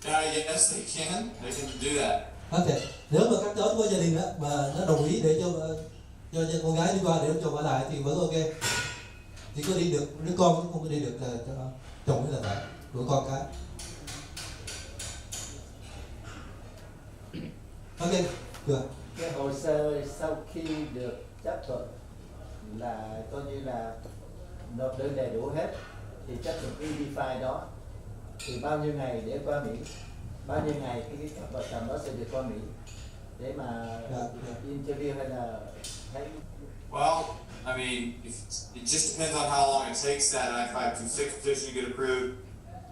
Yes, they can. They can do that. Okay. Nếu mà các cháu có gia đình đó mà nó đồng ý để cho con gái đi qua để ông chồng ở lại thì vẫn ok. Chỉ có đi được đứa con cũng không có đi được cho chồng hay là vợ của con cái. Ok, được. cái hồ sơ sau khi được chấp thuận là coi như là nộp đơn đầy đủ hết thì chấp thuận cái EB5 đó thì bao nhiêu ngày để qua Mỹ, bao nhiêu ngày cái vợ chồng đó sẽ được qua Mỹ để mà interview hay là thấy. Well, I mean, it just depends on how long it takes that I-526 petition to get approved.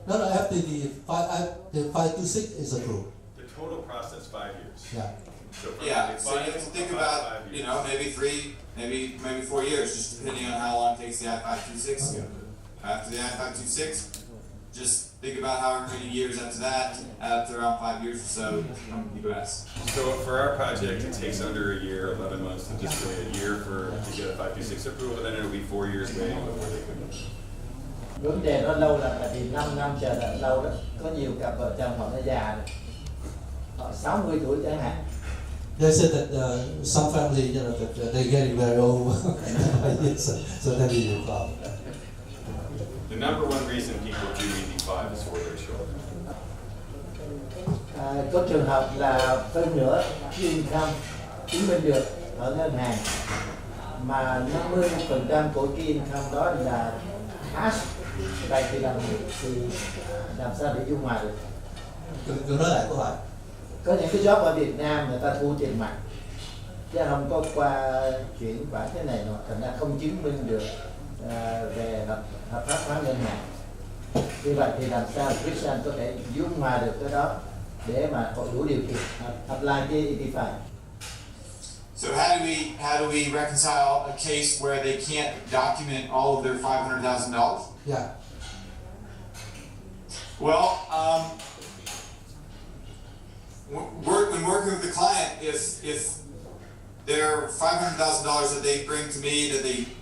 No, after the 526 is approved. The total process 5 years. Yeah. So for Yeah, the so you have to think about, 5 years. maybe 3, maybe 4 years, just depending on how long it takes the I-526. Okay. After the I-526, just think about however many years after that, add up to around 5 years or so to come to the U.S. So for our project, it takes under a year, 11 months to just wait a year to get a 526 approval, then it'll be 4 years waiting before they can. Vấn đề nó lâu là tại vì 5 năm chờ đợi lâu đó. Có nhiều cặp vợ chồng họ đã già rồi, họ 60 tuổi chẳng hạn. They said that some family, you know, that they're getting very old, so that is the problem. The number one reason people do EB5 is for their children. Có trường hợp là phân nửa income chứng minh được ở ngân hàng, mà 50% của cái income đó là cash, vậy thì làm sao để dung hòa được? Cứ nói lại câu hỏi. Có những cái job ở Việt Nam người ta thu tiền mặt chứ không có qua chuyển khoản thế này nọ, thành ra không chứng minh được về hợp pháp hóa ngân hàng. Như vậy thì làm sao Christian có thể dung hòa được cái đó để mà có đủ điều kiện apply cái EB5? So how do we reconcile a case where they can't document all of their $500,000? Yeah. Well, when working with the client, if their $500,000 that they bring to me,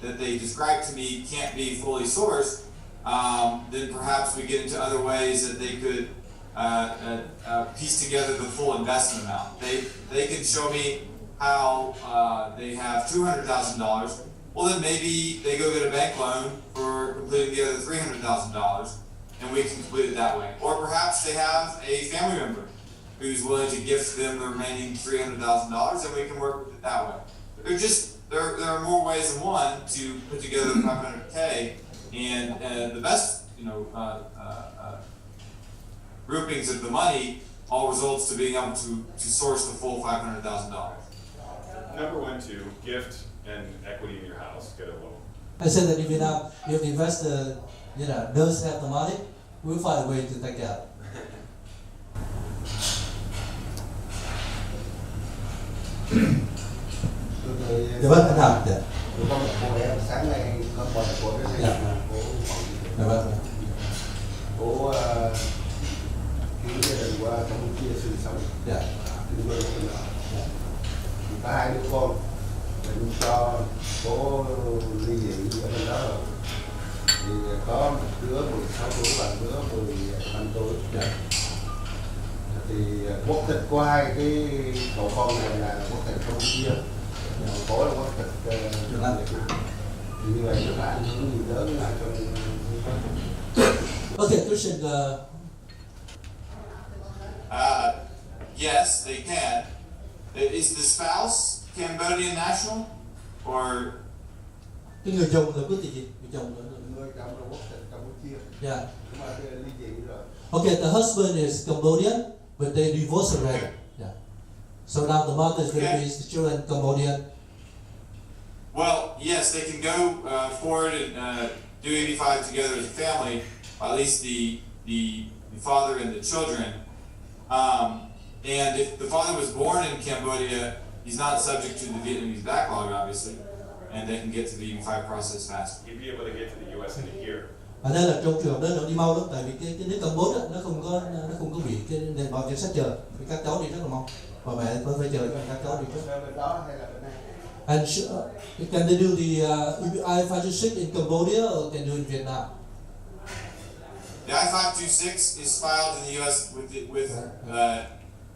that they describe to me, can't be fully sourced, then perhaps we get into other ways that they could piece together the full investment amount. They can show me how they have $200,000. Well, then maybe they go get a bank loan for completing the other $300,000, and we can complete it that way. Or perhaps they have a family member who's willing to gift them the remaining $300,000, and we can work with it that way. There are more ways than one to put together $500K, and the best, groupings of the money all results to being able to source the full $500,000. Number 1, 2, gift and equity in your house, get a loan. I said that if the investor, does have the money, we'll find a way to take it out. Dạ vâng, anh Hào. Dạ. Sáng nay có một của cái xây dựng Dạ vâng. của những gia đình qua Campuchia sinh sống. Dạ. Kinh doanh của nhỏ. Có 2 đứa con, mình cho bố ly dị ở bên đó rồi. Thì có một đứa 16 tuổi và một đứa 15 tuổi. Dạ. Thì quốc tịch của 2 cái cậu con này là quốc tịch Campuchia, cổ là quốc tịch Việt Nam. Thì như vậy nó là ảnh hưởng nhiều lớn là cho. Okay, Christian. Yes, they can. Is the spouse Cambodian national, or? Cái người chồng là quốc tịch gì? Người chồng là quốc tịch Campuchia. Yeah. Nhưng mà ly dị rồi. Okay, the husband is Cambodian, but they divorced already. Yeah. So now the mother is going to raise the children Cambodian. Well, yes, they can go forward and do EB5 together as a family, or at least the father and the children. And if the father was born in Cambodia, he's not subject to the Vietnamese backlog, obviously, and they can get to the EB5 process fast. You'd be able to get to the U.S. in a year. Ở đây là trong trường hợp đó nó đi mau lắm, tại vì cái nước Campuchia nó không có bị cái nền bảo danh sách chờ, thì các cháu đi rất là mau, và mẹ phải chờ cho các cháu đi trước. Bên đó hay là bên này? And can they do the I-526 in Cambodia or can they do it in Vietnam? The I-526 is filed in the U.S. with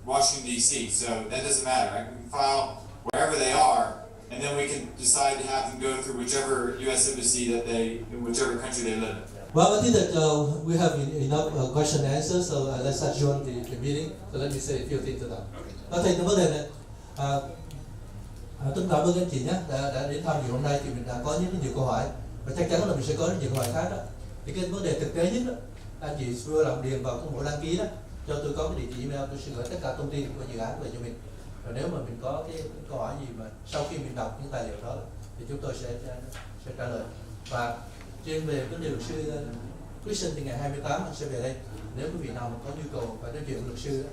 Washington D.C., so that doesn't matter. I can file wherever they are, and then we can decide to have them go through whichever U.S. embassy in whichever country they live in. Well, I think that we have enough question and answers, so let's adjourn the meeting. So let me say a few things to them. Thầy cái vấn đề này, tôi cảm ơn anh chị nhé đã đến tham dự hôm nay, thì mình đã có nhiều câu hỏi và chắc chắn là mình sẽ có rất nhiều câu hỏi khác đó. Thì cái vấn đề thực tế nhất đó, anh chị vừa làm điền vào cái mẫu đăng ký đó, cho tôi có cái địa chỉ email, tôi sẽ gửi tất cả thông tin của dự án về cho mình. Và nếu mà mình có cái câu hỏi gì mà sau khi mình đọc những tài liệu đó thì chúng tôi sẽ trả lời. Và trên về vấn đề luật sư Christian thì ngày 28 mình sẽ về đây. Nếu quý vị nào mà có nhu cầu phải nói chuyện với luật sư đó,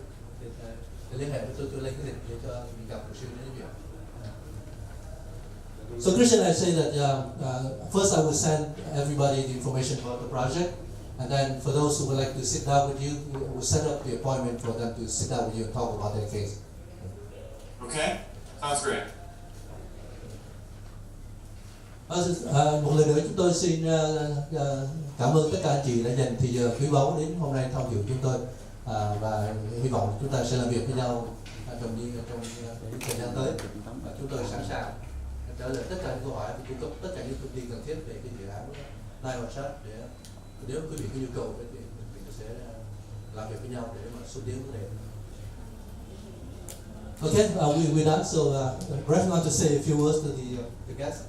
thì liên hệ với tôi lên cái lịch để cho mình gặp luật sư để nói chuyện. So Christian, I say that first I will send everybody the information about the project, and then for those who would like to sit down with you, we'll set up the appointment for them to sit down with you and talk about their case. Okay, sounds great. Một lần nữa chúng tôi xin cảm ơn tất cả anh chị đã dành thời giờ quý báu đến hôm nay tham dự chúng tôi, và hy vọng chúng ta sẽ làm việc với nhau trong thời gian tới. Chúng tôi sẵn sàng trả lời tất cả những câu hỏi và cung cấp tất cả những thông tin cần thiết về cái dự án Live on Chat, để nếu quý vị có nhu cầu thì mình sẽ làm việc với nhau để mà xúc tiến vấn đề. Okay, we're done. So, Brett want to say a few words to the guests.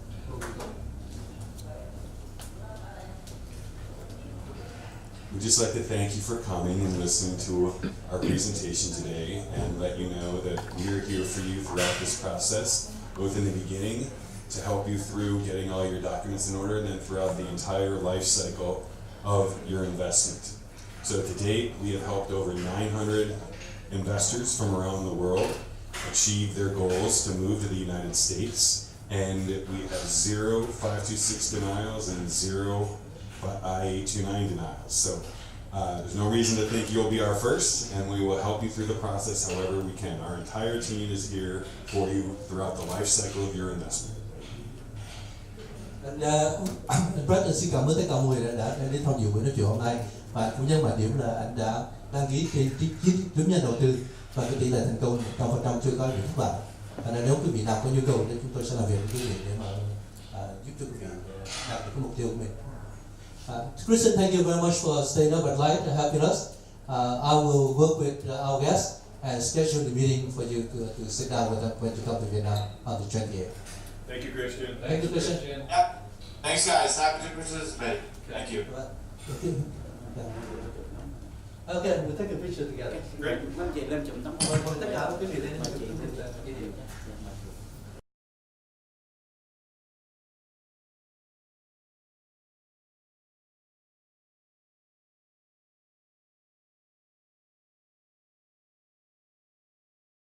We'd just like to thank you for coming and listening to our presentation today, and let you know that we're here for you throughout this process, both in the beginning to help you through getting all your documents in order, and then throughout the entire life cycle of your investment. So to date, we have helped over 900 investors from around the world achieve their goals to move to the United States, and we have 0 526 denials and 0 I-829 denials. So there's no reason to think you'll be our first, and we will help you through the process however we can. Our entire team is here for you throughout the life cycle of your investment. Anh Brett xin cảm ơn tất cả mọi người đã đến tham dự buổi nói chuyện hôm nay, và cũng nhấn mạnh điểm là anh đã đăng ký trên chứng nhận đầu tư, và cái tỷ lệ thành công 100% chưa có bị thất bại. Nên nếu quý vị nào có nhu cầu thì chúng tôi sẽ làm việc với quý vị để mà giúp cho quý vị đạt được cái mục tiêu của mình. Christian, thank you very much for staying up at night and helping us. I will work with our guests and schedule the meeting for you to sit down with them when you come to Vietnam on the 28th. Thank you, Christian. Thank you, Christian. Yep. Thanks, guys. Happy to participate. Thank you. Okay, we'll take a picture together. Great. Anh chị lên chụm tấm Tất cả quý vị đến